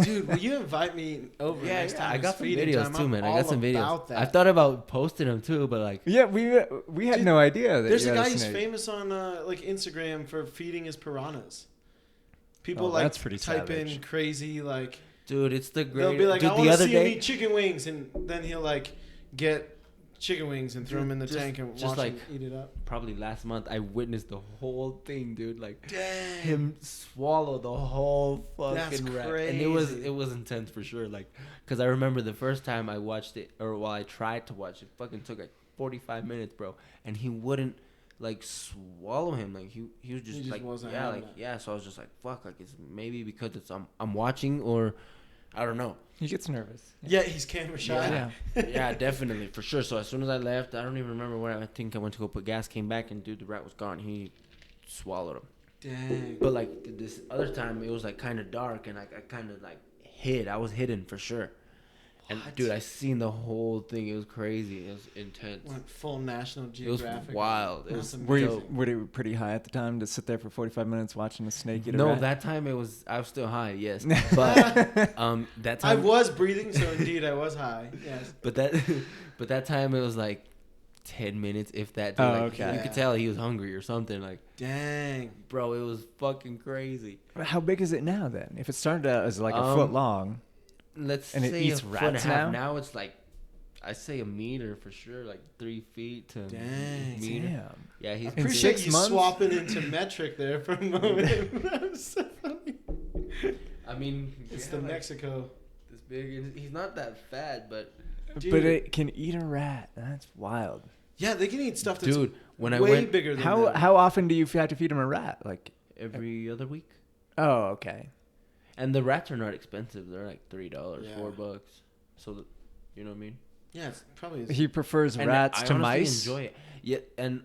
Dude, will you invite me over next time? I got it's some feeding videos time? too, I'm man. I got all some videos. about that. I thought about posting them too, but like, Yeah, we had Dude, no idea that There's you a had guy who's snake. famous on like Instagram for feeding his piranhas. People Oh, like that's pretty type in savage. crazy like dude, it's the they'll great. be like, dude, I the want to other see him day, eat chicken wings, and then he'll like get chicken wings and throw them in the Just- tank and just watch like- him eat it up. probably last month, I witnessed the whole thing, dude. Like Dang. him swallow the whole That's fucking rat, and it was crazy. intense for sure. Like, cause I remember the first time I watched it, or while I tried to watch it, fucking took like 45 minutes, bro, and he wouldn't like swallow him. Like he was just, He just like wasn't yeah, having like it. yeah. So I was just like, fuck, like it's maybe because it's I'm watching, or I don't know. He gets nervous. Yeah, he's camera shy. Yeah. Yeah, definitely, for sure. So as soon as I left, I don't even remember where I think I went to go put gas, came back, and dude, the rat was gone. He swallowed him. Dang. But like this other time, it was like kind of dark, and I kind of like hid. I was hidden for sure. And What? dude, I seen the whole thing. It was crazy. It was intense. Went full National It was Geographic. wild. It That's was Were amazing. you, were you pretty high at the time to sit there for 45 minutes watching a snake eat a no, rat? that time I was still high. Yes, but that I time was breathing, so indeed I was high. Yes. But that time it was like 10 minutes, if that. Dude. Oh, Like, okay. You could tell he was hungry or something. Like, Dang. bro, it was fucking crazy. How big is it now then? If it started out as like a foot long, Let's And it say eats a foot and a rats half. now? Now it's like, I say a meter for sure, like 3 feet to Dang. meter. damn. Yeah, he's In Appreciate 6 you months? swapping into metric there for a moment. That was so funny. I mean, It's yeah, the like, Mexico. this big. And he's not that fat, but Dude. But it can eat a rat. That's wild. Yeah, they can eat stuff that's dude, when I way went bigger than How them. how often do you have to feed him a rat? Like, every other week, oh, okay. and the rats are not expensive. They're like $3, Yeah. $4. So, you know what I mean. Yeah, it's probably. He prefers And rats I to honestly mice. enjoy it. Yeah, and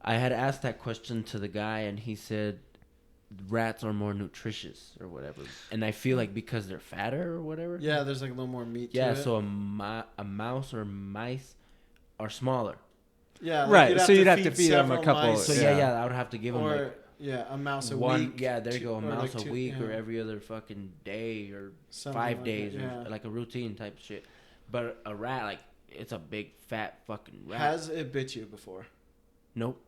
I had asked that question to the guy, and he said rats are more nutritious or whatever. And I feel like because they're fatter or whatever. Yeah, there's like a little more meat. Yeah. to it. So a mouse or mice are smaller. Yeah, like Right, so you'd have to feed 'em a several couple- mice, So I would have to give them or like a mouse a one. week. Yeah, there you two- go. A or mouse like a two- week or yeah, every other fucking day or something 5 like days that, yeah. or like a routine type of shit. But a rat, like, it's a big fat fucking rat. Has it bit you before? Nope.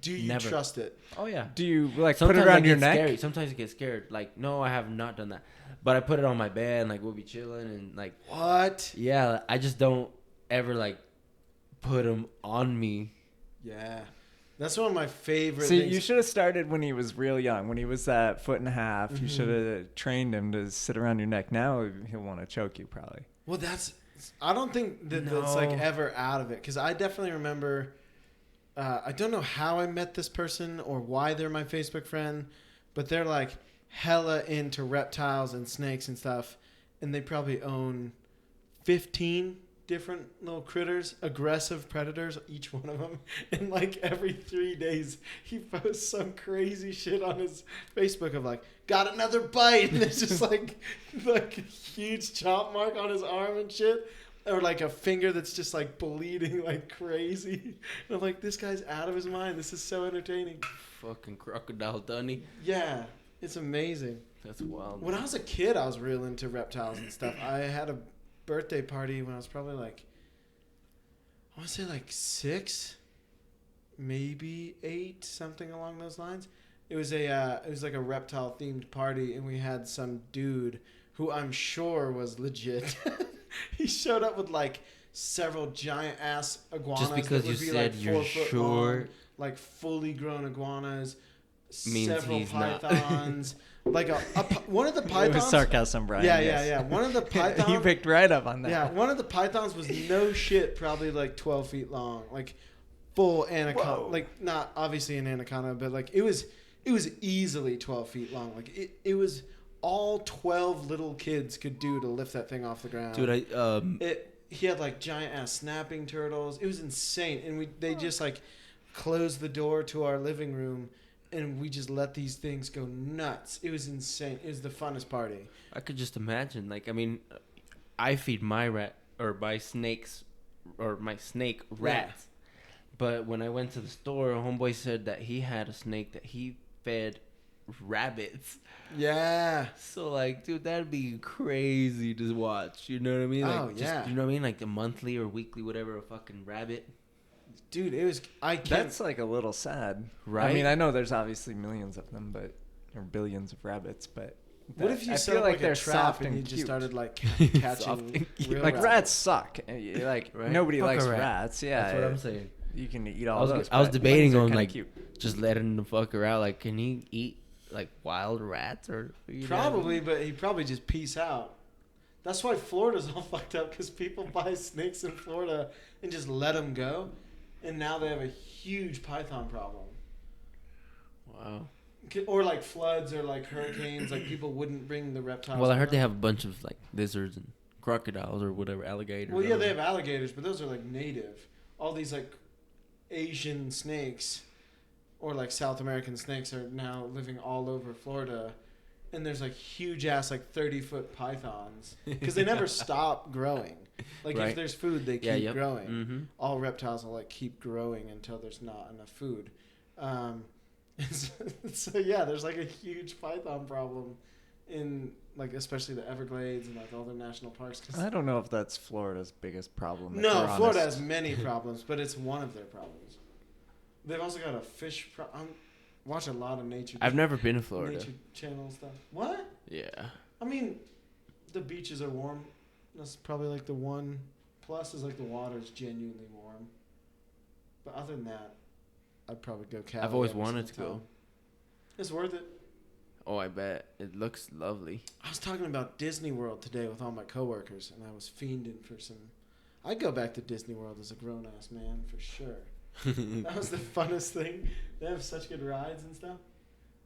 Do you Never. trust it? Oh yeah. Do you like Sometimes put it around I your get neck? Scary. Sometimes I get scared. Like, no, I have not done that. But I put it on my bed and like we'll be chilling and like What? yeah, I just don't ever like put them on me. Yeah, that's one of my favorite. See, things. you should have started when he was real young. When he was that foot and a half, you Mhm. should have trained him to sit around your neck. Now he'll want to choke you probably. Well, I don't think that's like No. ever out of it, because I definitely remember. I don't know how I met this person or why they're my Facebook friend, but they're like hella into reptiles and snakes and stuff, and they probably own 15 different little critters, aggressive predators, each one of them. And like every 3 days, he posts some crazy shit on his Facebook of like, got another bite, and it's just like a huge chomp mark on his arm and shit. Or like a finger that's just like bleeding like crazy. And I'm like, this guy's out of his mind. This is so entertaining. Fucking crocodile Dunny. Yeah, it's amazing. That's wild. When I was a kid, I was real into reptiles and stuff. I had a birthday party when I was probably like, I want to say like 6, maybe 8, something along those lines. It was like a reptile themed party, and we had some dude who I'm sure was legit. He showed up with like several giant ass iguanas. Just because that would you be, like, said you're 4 foot sure long, like fully grown iguanas, means several he's not. pythons, like one of the It pythons. was sarcasm, Brian. Yeah, yes. yeah. One of the pythons. You picked right up on that. Yeah, one of the pythons was no shit, probably like 12 feet long, like full anaconda. Whoa. Like not obviously an anaconda, but like it was easily 12 feet long. Like it was all 12 little kids could do to lift that thing off the ground. Dude, He had like giant ass snapping turtles. It was insane, and they just like closed the door to our living room, and we just let these things go nuts. It was insane. It was the funnest party. I could just imagine. Like, I mean, I feed my rat or my snakes or my snake rats. But when I went to the store, homeboy said that he had a snake that he fed rabbits. Yeah. So like, dude, that'd be crazy to watch. You know what I mean? Like, Oh, yeah. You know what I mean? Like the monthly or weekly, whatever, a fucking rabbit. Dude, it was. I can't. That's like a little sad, Right? I mean, I know there's obviously millions of them, but or billions of rabbits, but What if you I set feel up like a they're trap soft and you cute. just started like Soft catching and cute. real Like rabbits? rats suck. Like Right? nobody Fuck a likes rat. rats. Yeah, That's what I'm saying. You can eat all I was, those. I was but debating bunnies are on kinda like cute. just letting the fucker out. Like, can he eat like wild rats or you know? Probably, but he'd probably just peace out. That's why Florida's all fucked up because people buy snakes in Florida and just let them go, and now they have a huge python problem. Wow. Or like floods or like hurricanes, like people wouldn't bring the reptiles. Well, I heard out. they have a bunch of like lizards and crocodiles or whatever, alligators. Well, yeah, they have alligators, but those are like native. All these like Asian snakes or like South American snakes are now living all over Florida, and there's like huge ass like 30-foot pythons because they never stop growing. Like Right. if there's food, they keep yep. growing. Mm-hmm. All reptiles will like keep growing until there's not enough food. So yeah, there's like a huge python problem in like especially the Everglades and like all the national parks. 'Cause I don't know if that's Florida's biggest problem. if no, we're Florida honest. has many problems, but it's one of their problems. They've also got a fish. Watch a lot of nature. I've never been to Florida. Nature Channel stuff. What? Yeah. I mean, the beaches are warm. That's probably like the one plus is like the water's genuinely warm. But other than that, I'd probably go Cali. I've always every wanted to single go. time. It's worth it. Oh, I bet it looks lovely. I was talking about Disney World today with all my coworkers, and I was fiending for some. I'd go back to Disney World as a grown ass man for sure. That was the funnest thing. They have such good rides and stuff.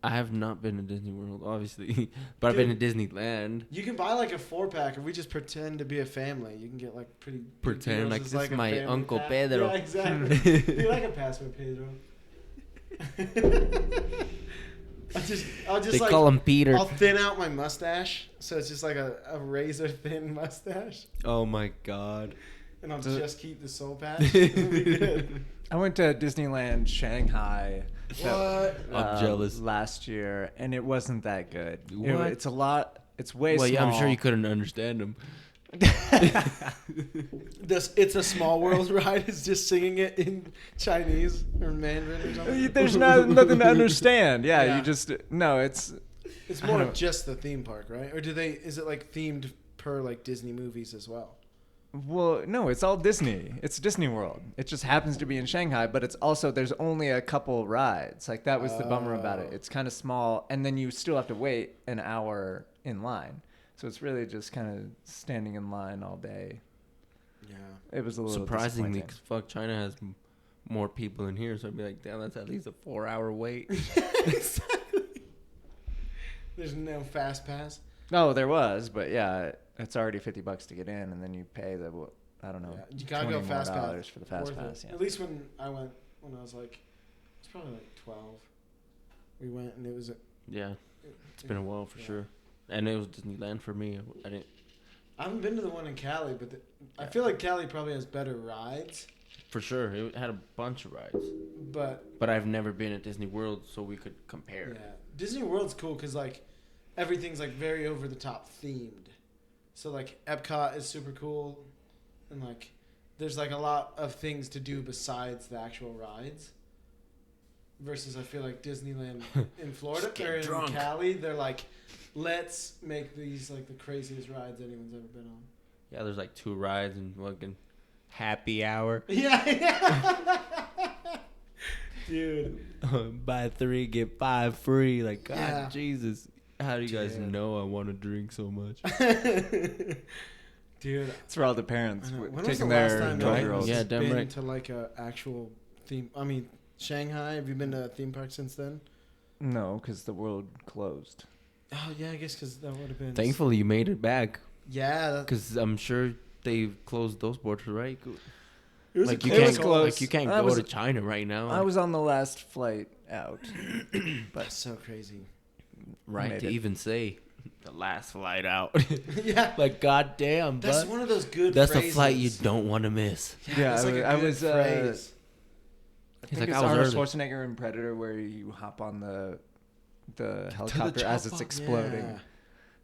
I have not been to Disney World, obviously, but I've been to Disneyland. You can buy like a 4-pack, or we just pretend to be a family. You can get like pretty big Pretend deals like as, this is a my family Uncle pack. Pedro. Yeah, exactly. Dude, I can pass with Pedro. I'll just They like call him Peter. I'll thin out my mustache, so it's just like a razor thin mustache, Oh my god. and I'll Does it- just keep the soul patch. It'll be good. I went to Disneyland Shanghai. What? I'm jealous. Last year, and it wasn't that good. What? It's a lot. It's way Well, small. yeah, I'm sure you couldn't understand him. This It's a Small World ride is just singing it in Chinese or Mandarin or something. There's nothing to understand. Yeah, Yeah. you just no. It's It's I more don't- just the theme park, right? Or is it like themed per like Disney movies as well? well, no. It's all Disney. It's Disney World. It just happens to be in Shanghai, but it's also there's only a couple rides. Like that was the bummer about it. Oh. It's kind of small, and then you still have to wait an hour in line. So it's really just kind of standing in line all day. Yeah. It was a little Surprisingly, disappointing. 'cause fuck, China has more people in here, so I'd be like, damn, that's at least a 4-hour wait. Exactly. There's no fast pass. No, there was, but yeah, it's already $50 to get in, and then you pay I don't know, Yeah, you gotta $20 go more fast pass. dollars for the fast Worth it. pass. Yeah. At least when I went, when I was like, it's probably like 12. We went and it was. Yeah, it's been a while for sure. And it was Disneyland for me. I didn't. I haven't been to the one in Cali, but I feel like Cali probably has better rides. For sure, it had a bunch of rides. But I've never been at Disney World, so we could compare. yeah, Disney World's cool because like everything's like very over the top themed. So like Epcot is super cool, and like there's like a lot of things to do besides the actual rides. Versus I feel like Disneyland in Florida Just get or in drunk. Cali, they're like, let's make these like the craziest rides anyone's ever been on. Yeah, there's like 2 rides and fucking happy hour. Yeah. Dude. Buy 3, get 5 free. Like, God, Yeah. Jesus. How do you guys Dude. know I want to drink so much? Dude. It's for all the parents I know. with When was taking the last their time 12-year-olds. Yeah, you've damn been right. to like a actual theme? I mean, Shanghai. Have you been to a theme park since then? No, because the world closed. Oh yeah, I guess because that would have been. Thankfully, you made it back. Yeah. Because I'm sure they closed those borders, right? It was Like a you it can't was go, close. like you can't I go was- to China right now. I was on the last flight out. That's so crazy. right made to it. even say the last flight out. Yeah. Like goddamn, That's but one of those good. that's phrases. a flight you don't want to miss. Yeah, it's like a I good was. phrase. I He's think like, it's I was Arnold early. Schwarzenegger in Predator where you hop on the the helicopter as it's chopper. exploding.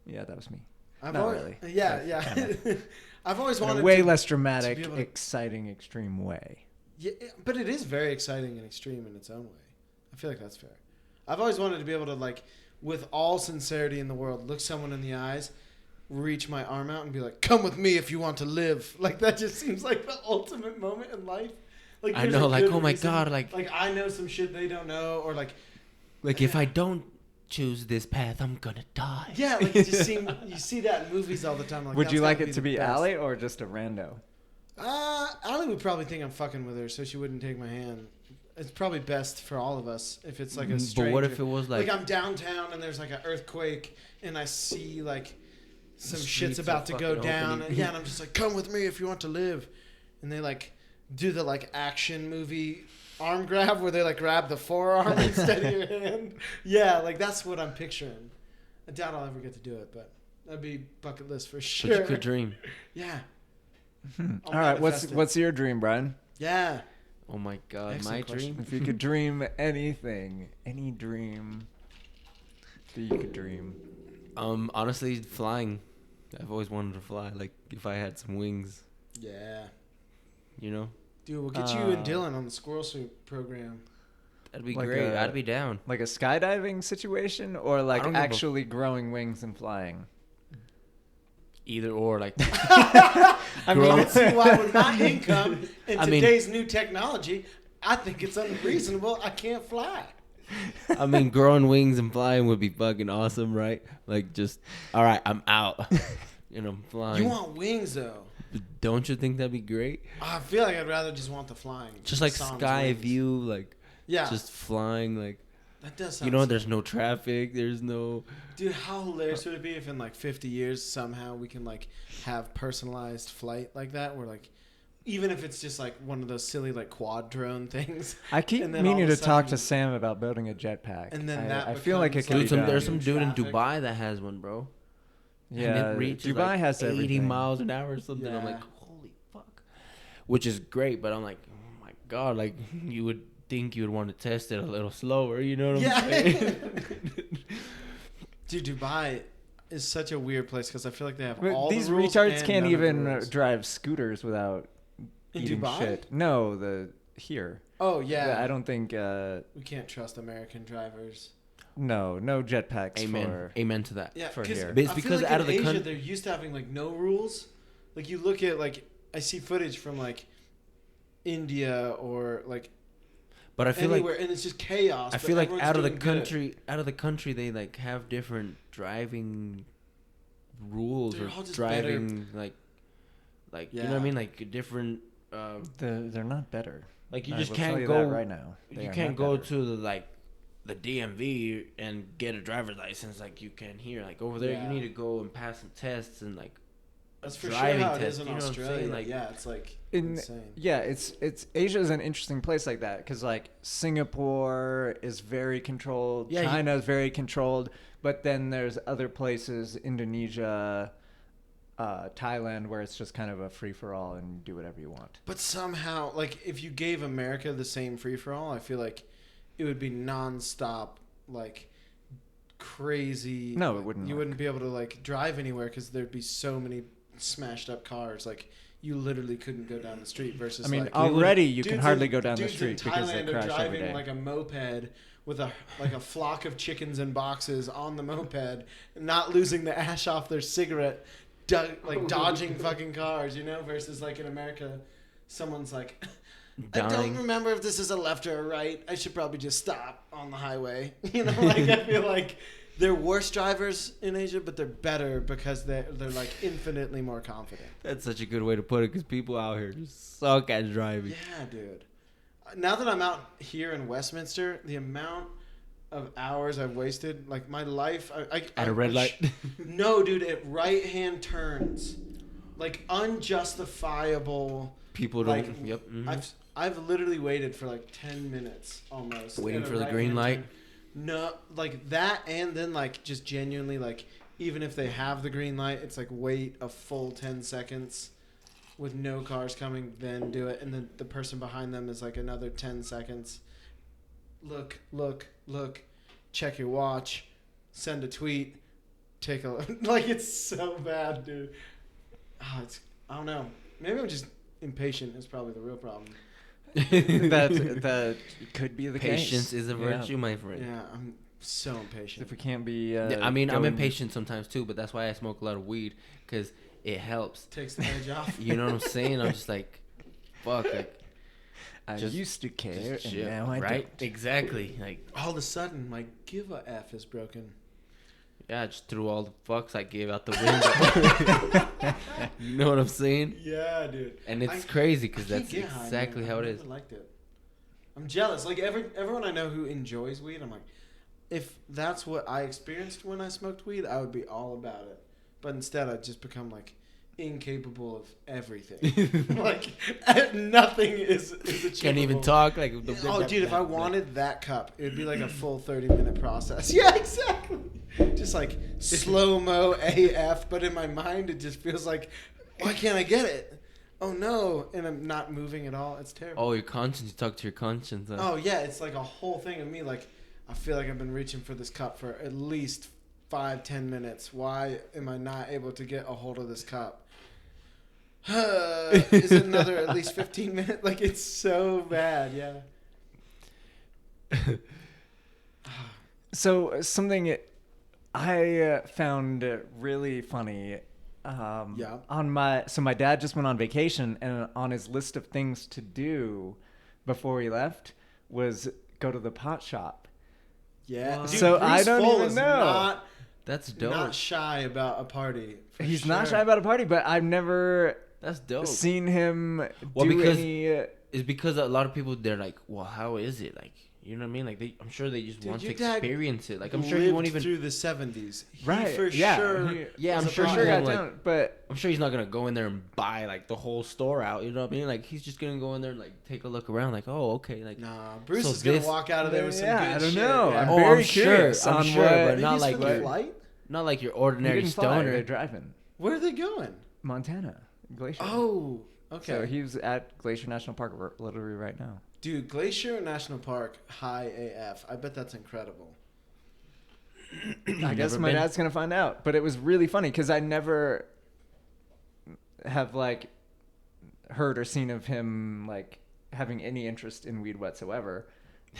Yeah, that was me. I've Not always, really. Yeah, But yeah. kinda. I've always In wanted a way to, less to dramatic, be able to- exciting, extreme way. Yeah, but it is very exciting and extreme in its own way. I feel like that's fair. I've always wanted to be able to, like, with all sincerity in the world, look someone in the eyes, reach my arm out, and be like, "Come with me if you want to live." Like, that just seems like the ultimate moment in life. Like, I there's know, a like, good oh my reason. God, like I know some shit they don't know, or like, if I don't choose this path, I'm gonna die. yeah, like it just seems you see that in movies all the time. Like, Would that's you like gotta it to the be best. Allie or just a rando? Allie would probably think I'm fucking with her, so she wouldn't take my hand. It's probably best for all of us if it's like a stranger. But what if it was like I'm downtown and there's like an earthquake and I see like some The shit's streets about are to go fucking down. opening. And, yeah, and I'm just like, "Come with me if you want to live." And they like do the like action movie arm grab where they like grab the forearm instead of your hand. Yeah, like that's what I'm picturing. I doubt I'll ever get to do it, but that'd be bucket list for sure. but you could dream? Yeah. All right, manifest it. what's your dream, Brian? Yeah. Oh my God, Excellent my question. dream. If you could dream anything, any dream that you could dream. Honestly, flying. I've always wanted to fly. Like if I had some wings, Yeah. you know, Dude, we'll get you and Dylan on the Squirrel Suit program. that'd be Like great. a- I'd be down. Like a skydiving situation or like don't give a- actually growing wings and flying? Either or, like I Grow- don't see why with my income and I mean- today's new technology, I think it's unreasonable. I can't fly. I mean, growing wings and flying would be fucking awesome, right? Like just, all right, I'm out. And I'm flying. You want wings though? Don't you think that'd be great? I feel like I'd rather just want the flying. Just like sans sky wings. view, like Yeah, just flying, like that does sound. you know, sick. there's no traffic, there's no. Dude, how hilarious would it be if in like 50 years somehow we can like have personalized flight like that, where like even if it's just like one of those silly like quad drone things, I keep And then meaning all of to a talk to sudden- Sam about building a jetpack. And then I, that I feel like it becomes, could like, be Dude, some, done. there's some dude in Traffic. Dubai that has one, bro. Yeah, and it reaches Dubai like has 80 everything. miles an hour or something. I'm Yeah. like, holy fuck, which is great. But I'm like, oh my God, like you would think you would want to test it a little slower. You know what I'm saying? Dude, Dubai is such a weird place because I feel like they have But all these the rules retards and can't none of the even rules. drive scooters without In eating Dubai? shit. No, the here. Oh yeah, I don't think. we can't trust American drivers. No jetpacks Amen. for. Amen to that. Yeah, For 'cause here. But it's I feel because like out in of the Asia country. they're used to having like no rules. Like you look at like I see footage from like India or like But I feel anywhere, like and it's just chaos. I but feel like everyone's out of the doing good. country, they like have different driving rules They're or all just driving like you know what I Yeah. mean, like different. They're not better. Like you I just will tell can't you go that right now. They You are can't not go better. to the DMV and get a driver's license like you can here. Like over there, Yeah. you need to go and pass some tests and like That's for sure driving how it test, is in you know what I'm Australia. saying? Like- yeah, it's like In- insane. Yeah, it's Asia's an interesting place like that because like Singapore is very controlled, Yeah, China is very controlled, but then there's other places, Indonesia, Thailand, where it's just kind of a free for all and you do whatever you want. But somehow, like, if you gave America the same free for all, I feel like it would be nonstop, like, crazy. No, it wouldn't You work. wouldn't be able to like drive anywhere because there'd be so many smashed up cars. Like, you literally couldn't go down the street. Versus, I mean, like, already you can dudes hardly in- go down the dudes in street because they Thailand are crash every driving day. like a moped with a flock of chickens in boxes on the moped, not losing the ash off their cigarette, dodging fucking cars, you know. Versus like in America, someone's like, I don't dying. remember if this is a left or a right. I should probably just stop on the highway. You know, like I feel like they're worse drivers in Asia, but they're better because they're like infinitely more confident. That's such a good way to put it because people out here just suck at driving. Yeah, dude. Now that I'm out here in Westminster, the amount of hours I've wasted, like my life, At a red light. No, dude, at right hand turns, like unjustifiable. People don't. Like, Yep. Mhm. I've literally waited for like 10 minutes almost. Waiting at a for the right-hand green light? turn. No, like that, and then like just genuinely like even if they have the green light, it's like wait a full 10 seconds with no cars coming, then do it, and then the person behind them is like another 10 seconds. Look, check your watch, send a tweet, take a like it's so bad, dude. Oh, I don't know. Maybe I'm just impatient. Is probably the real problem. that could be the Patience case. is a virtue, my friend. Yeah, I'm so impatient. If we can't be, Yeah, I mean, I'm impatient sometimes too, but that's why I smoke a lot of weed, because it helps. Takes the edge off. You know what I'm saying? I'm just like, fuck. Like, I just- used to care, just and chill, now I right? don't. Exactly. Like, All of a sudden, my give a F is broken. yeah, I just threw all the fucks I gave out the window. You know what I'm saying? Yeah, dude. And it's crazy because I can't that's get high, exactly man. how I've it is. never liked it. I'm jealous. Like everyone I know who enjoys weed, I'm like, if that's what I experienced when I smoked weed, I would be all about it. But instead, I just become like incapable of everything. Like nothing is achievable. Can't even talk. Like, Oh, dude, if I wanted that cup, it would be like a full 30-minute process. Yeah, exactly. Just like slow-mo AF, but in my mind, it just feels like, why can't I get it? Oh, no. And I'm not moving at all. It's terrible. Oh, your conscience. You talk to your conscience. Oh, yeah. It's like a whole thing of me. Like, I feel like I've been reaching for this cup for at least 5-10 minutes. Why am I not able to get a hold of this cup? Is it another at least 15 minutes? Like, it's so bad. Yeah. So something I found really funny. Yeah. So my dad just went on vacation, and on his list of things to do before he left was go to the pot shop. Yeah. What? Dude, So Bruce I don't Full even is know. That's dope. Not shy about a party. for He's not sure. shy about a party, but I've never That's dope. seen him Well, do because- any. It's because a lot of people, they're like, well, how is it? Like, you know what I mean? Like, I'm sure they just Dude, want to your dad experience it. Like, I'm sure he lived won't even. through the 70s. He Right, for yeah, sure. Yeah, was I'm a sure for he sure won't, got like, down, but I'm sure he's not gonna go in there and buy like the whole store out. You know what I mean? Like, he's just gonna go in there and like take a look around. Like, oh, okay. Like, Nah, Bruce So is gonna this- walk out of there with some Yeah, good I don't shit. know. Yeah. I'm Oh, very I'm sure, curious I'm on sure, what. but Maybe not it's like for the your- flight. not like your He ordinary didn't fly, They're stoner. driving Where are they going? Montana Glacier. Oh, okay. So he's at Glacier National Park literally right now. Dude, Glacier National Park, high AF. I bet that's incredible. I guess Never my been. dad's gonna find out. But it was really funny because I never have like heard or seen of him like having any interest in weed whatsoever.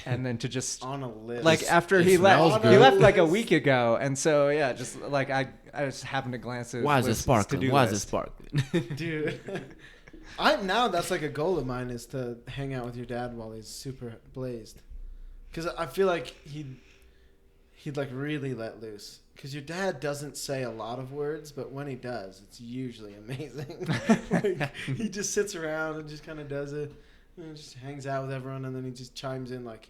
And then to just On a list. like after it he smells left, good. he left like a week ago, and so yeah, just like I just happened to glance at his Why is it list- sparkling? to-do Why is it list. sparkling? Dude. Now that's like a goal of mine is to hang out with your dad while he's super blazed. Because I feel like he'd like really let loose. Because your dad doesn't say a lot of words, but when he does, it's usually amazing. Like, he just sits around and just kind of does it. And just hangs out with everyone, and then he just chimes in like,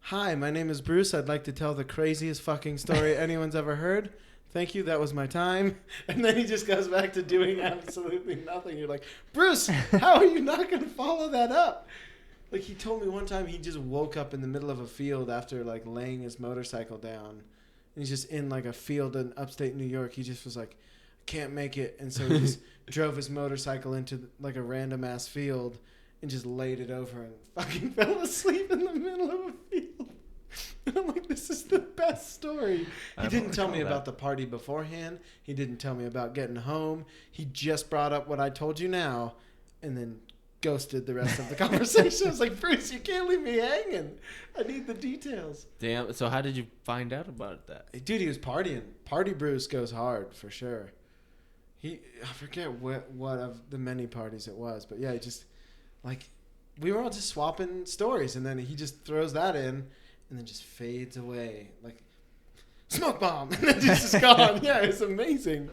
"Hi, my name is Bruce. I'd like to tell the craziest fucking story anyone's ever heard. Thank you. That was my time." And then he just goes back to doing absolutely nothing. You're like, Bruce, how are you not going to follow that up? Like, he told me one time he just woke up in the middle of a field after like laying his motorcycle down. And he's just in like a field in upstate New York. He just was like, "I can't make it." And so he just drove his motorcycle into like a random ass field and just laid it over and fucking fell asleep in the middle of a field. And I'm like, this is the best story. He didn't tell me about the party beforehand. He didn't tell me about getting home. He just brought up what I told you now and then ghosted the rest of the conversation. I was like, Bruce, you can't leave me hanging. I need the details. Damn. So how did you find out about that? Dude, he was partying. Party Bruce goes hard for sure. I forget what of the many parties it was, but yeah, he just like we were all just swapping stories, and then he just throws that in, and then just fades away like smoke bomb, and then just is gone. Yeah, it's amazing.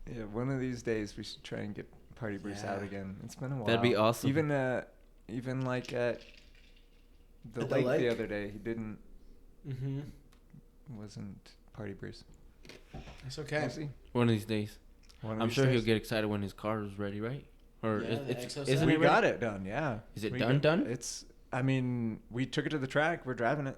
Yeah, one of these days we should try and get Party Bruce out Yeah. again. It's been a while. That'd be awesome. Even like at the At the lake lake? the other day, he Mm-hmm. wasn't Party Bruce. That's okay. We'll see. One of these days. One of I'm these sure he'll days. get excited when his car is ready, right? Or Yeah, the it's Exo isn't We it ready? got it done. Yeah. Is it We done? It's. I mean, we took it to the track. We're driving it.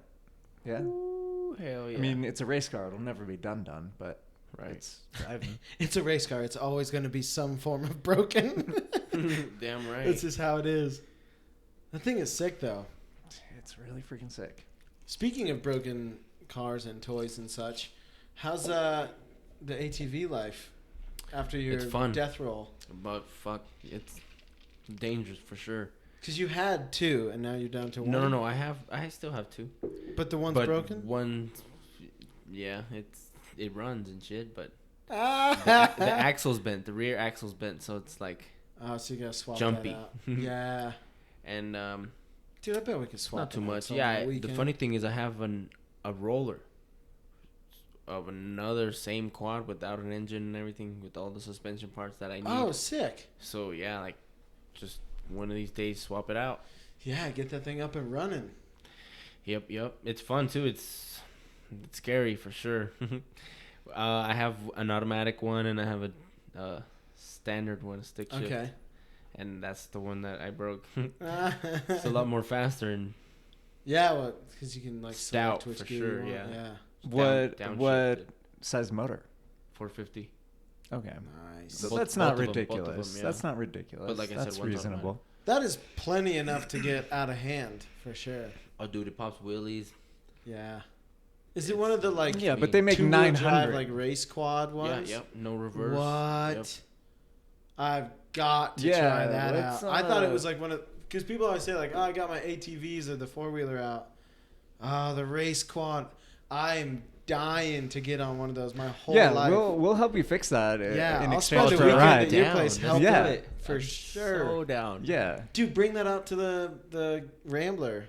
Yeah. Ooh, hell yeah. I mean, it's a race car. It'll never be done, but right. it's driving. It's a race car. It's always going to be some form of broken. Damn right. That's just how it is. The thing is sick though. It's really freaking sick. Speaking of broken cars and toys and such, how's the ATV life after your It's fun. death roll? But fuck, it's dangerous for sure. Because you had 2 and now you're down to 1. No. I still have 2. But the one's But broken. one, yeah, it runs and shit. But the Ah! axle's bent. The rear axle's bent, so it's like Oh, so you gotta swap jumpy. that out. Yeah. And Dude, I bet we could swap. not too that out much. some Yeah, the weekend. funny thing is I have a roller of another same quad without an engine and everything, with all the suspension parts that I need. Oh, sick. So yeah, like just one of these days swap it out. Yeah, get that thing up and running. Yep. It's fun too. It's scary for sure. I have an automatic one and I have a standard one, a stick shift. Okay. And that's the one that I broke. It's a lot more faster and Yeah, well, because you can like Stout, select which for gear sure, you want. yeah. What downshifted. size motor? 450. Okay. Nice. So Both- that's not both of 'em, ridiculous. yeah. That's not ridiculous. But like I said, that's one's reasonable. That is plenty enough to get out of hand for sure. Oh, dude, it pops wheelies. Yeah. Is it one of the like Yeah, but they make two-wheel 900. drive like race quad Yeah, ones? yep. No reverse. What? Yep. I've got to Yeah, try that let's, out. I thought it was like one of because people always say like, oh, I got my ATVs or the 4-wheeler out. Oh, the race quad. I'm dying to get on one of those my whole Yeah, life. we'll help you fix that. Yeah, in I'll exchange spend a for a weekend ride. at your place helping Yeah. it for I'm sure. So down. Yeah. Dude, bring that out to the Rambler,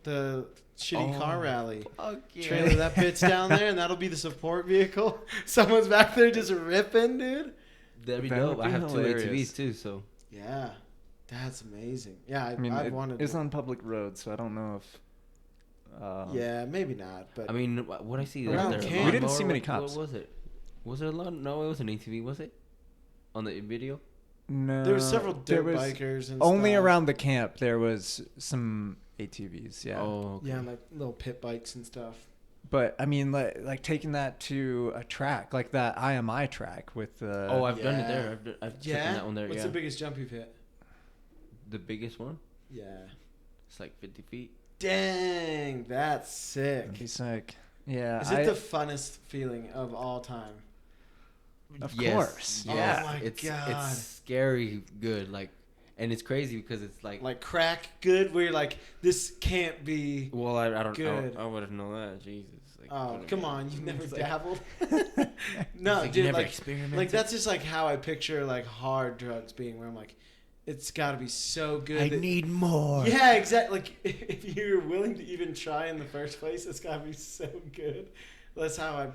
the shitty car rally. Fuck yeah. Trailer that bitch down there, and that'll be the support vehicle. Someone's back there just ripping, dude. That'd be That dope. would I be have hilarious. 2 ATVs too, so. Yeah, that's amazing. Yeah, I mean, I've wanted. it's to. on public roads, so I don't know if. Yeah, maybe not, but I mean, what I see Around there. camp. We didn't see many cops. What was it? Was it a lot? No, it was an ATV. Was it? On the video. No. there were several there dirt was bikers and only stuff. around the camp. There was some ATVs. Yeah. Oh. Okay. Yeah, like little pit bikes and stuff. But I mean, like taking that to a track like that IMI track with the. Oh, I've done it Yeah. there. I've taken that one there. What's yeah. the biggest jump you've hit? The biggest one? Yeah. It's like 50 feet. Dang, that's sick. That'd be sick. Yeah. Is it the funnest feeling of all time? Of Yes. course. Oh Yeah. my it's God. It's scary good. Like, and it's crazy because it's like Crack good, where you're like, this can't be. well, I don't good. know. I wouldn't know that. Jesus. Like, Oh, come on, you've never It's like- dabbled. it's No, like you dude, never like experimented. that's just like how I picture like hard drugs being, where I'm like, it's got to be so good. that- need more. Yeah, exactly. Like if you're willing to even try in the first place, it's got to be so good. That's how I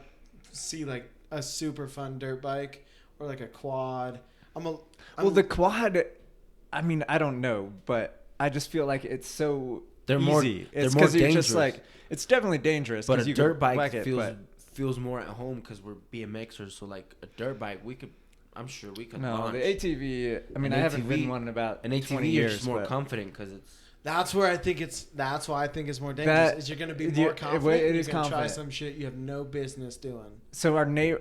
see like a super fun dirt bike or like a quad. Well, the quad. I mean, I don't know, but I just feel like it's so They're more- easy. they're It's more because you're just dangerous. like it's definitely dangerous. But 'cause a you can dirt bike whack it, feels more at home because we're BMXers. So like a dirt bike, I'm sure we could No, launch. the ATV. I mean, An I haven't ATV ridden one in about An ATV 20 you're years. just more but confident because it's That's where I think it's. That's why I think it's more dangerous. That- Is you're going to be it- more it- confident. it and is you're gonna try confident. some shit you have no business doing. So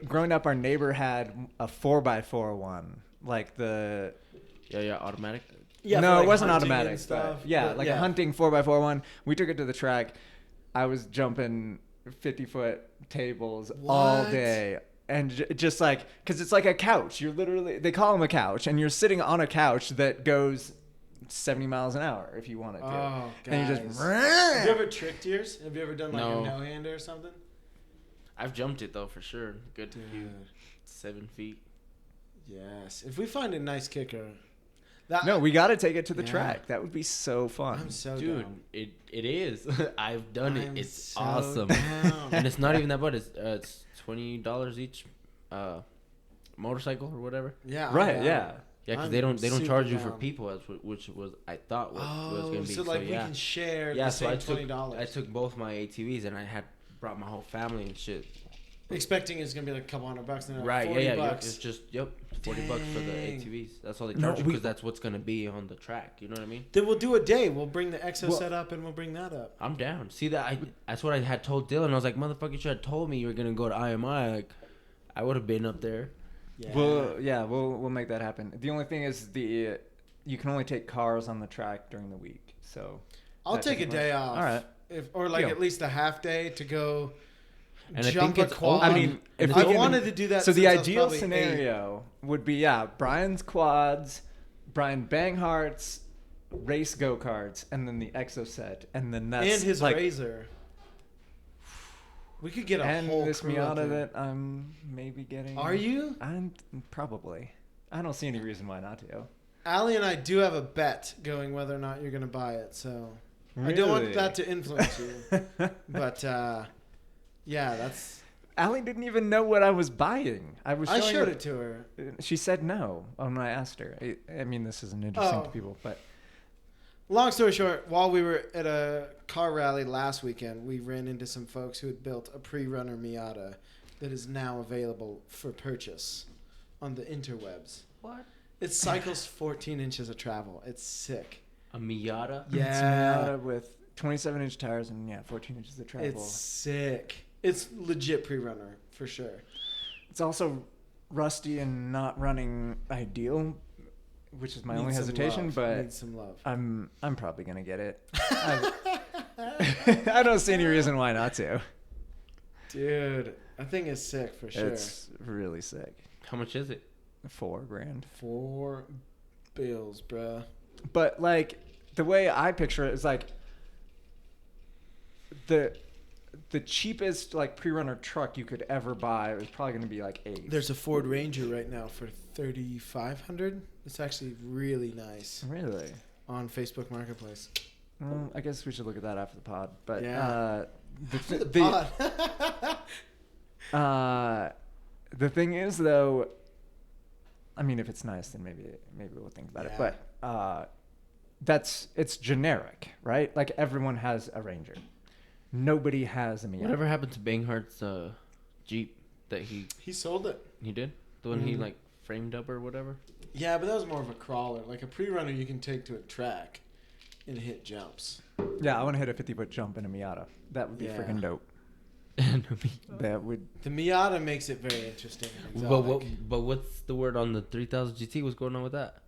growing up, our neighbor had a 4x4 one, like the. yeah automatic. Yeah, no, for, like, it wasn't hunting automatic. and stuff. But yeah, But, like a hunting 4x4 one. We took it to the track. I was jumping 50-foot tables all What? day. And just like, because it's like a couch. You're literally, they call them a couch, and you're sitting on a couch that goes 70 miles an hour if you want it to. Oh, and you guys. just. Have you ever tricked yours? Have you ever done like No. a no-hander or something? I've jumped it though for sure. Good Dude. few 7 feet. Yes. If we find a nice kicker, that No, we got to take it to the Yeah. track. That would be so fun. I'm so Dude, down. it is. I've done I'm it. It's so awesome. down. And it's not even that bad. It's $20 each motorcycle or whatever. Yeah. I'm Right, down. yeah. Yeah, because I'm they don't super charge you for down. people, which was I thought was Oh, going to be. so like we yeah. can share Yeah, the so same I took $20. I took both my ATVs and I had brought my whole family and shit. Expecting it's gonna be like a couple $100, and then Right? $40. Yeah. It's just $40 for the Dang. ATVs. That's all they No, charge you we- because that's what's going to be on the track. You know what I mean? Then we'll do a day. We'll bring the exo Well- set up and we'll bring that up. I'm down. See that? That's what I had told Dylan. I was like, motherfucker, you should have told me you were gonna go to IMI. Like, I would have been up there. Yeah. We'll make that happen. The only thing is you can only take cars on the track during the week. So I'll that take a doesn't day work. off. All right. or like Yeah. at least a half day to go And I jump think a it's quad. open. I mean, if I we can- wanted to do that. So the since I was ideal probably 8. scenario would be Brian's quads, Brian Banghart's race go karts, and then the exo set, and then that's And his like, razor. We could get a and whole this crew up Miata there. that I'm maybe getting. Are you? I'm probably. I don't see any reason why not to. Allie and I do have a bet going whether or not you're going to buy it. So I don't want that to influence you. But yeah, that's. Allie didn't even know what I was buying. I showing showed her. it to her. She said no when I asked her. I mean, this isn't interesting to people, but Long story short, while we were at a car rally last weekend, we ran into some folks who had built a pre-runner Miata that is now available for purchase on the interwebs. What? It cycles 14 inches of travel. It's sick. A Miata? it's a Yeah. Miata with 27-inch tires and 14 inches of travel. It's sick. It's legit pre-runner for sure. It's also rusty and not running ideal, which is my only Needs some hesitation. love. But Needs some love. I'm probably gonna get it. I don't see any reason why not to. Dude, I think it's sick for sure. It's really sick. How much is it? $4,000. $4 bills, bruh. But like the way I picture it is like the cheapest like pre-runner truck you could ever buy is probably going to be like $8,000. There's a Ford Ranger right now for $3,500. It's actually really nice Really? on Facebook Marketplace. Well, I guess we should look at that after the pod. But Yeah. the thing is though, I mean, if it's nice, then maybe we'll think about it. Yeah. But it's generic, right? Like everyone has a Ranger. Nobody has a Miata. Whatever happened to Banghart's Jeep that he sold it. did? The one he Mhm. like framed up or whatever? Yeah, but that was more of a crawler. Like a pre-runner you can take to a track and hit jumps. Yeah, I want to hit a 50-foot jump in a Miata. That would be Yeah. freaking dope. That would. The Miata makes it very interesting. And But exotic. what's the word on the 3000 GT? What's going on with that?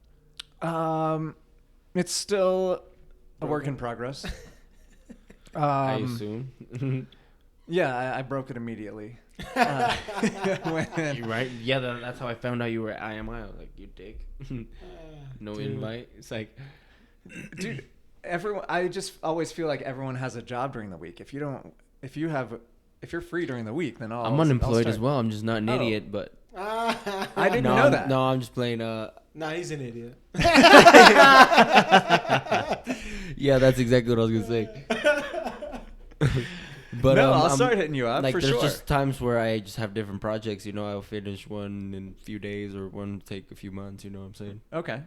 It's still a work in progress. I assume. Yeah, I broke it immediately. You're right. Yeah, that's how I found out you were at IMI. I was like, you dick. No Dude. invite. It's like, Dude, everyone. I just always feel like everyone has a job during the week. If you're free during the week, then I'm unemployed as well. I'm just not an Oh. idiot, but I didn't no, know that. No, I'm just playing. Nah, he's an idiot. Yeah, that's exactly what I was gonna say. But no, I'll I'm- start hitting you up like for there's sure. just times where I just have different projects. You know, I'll finish one in a few days or one take a few months. You know what I'm saying? Okay.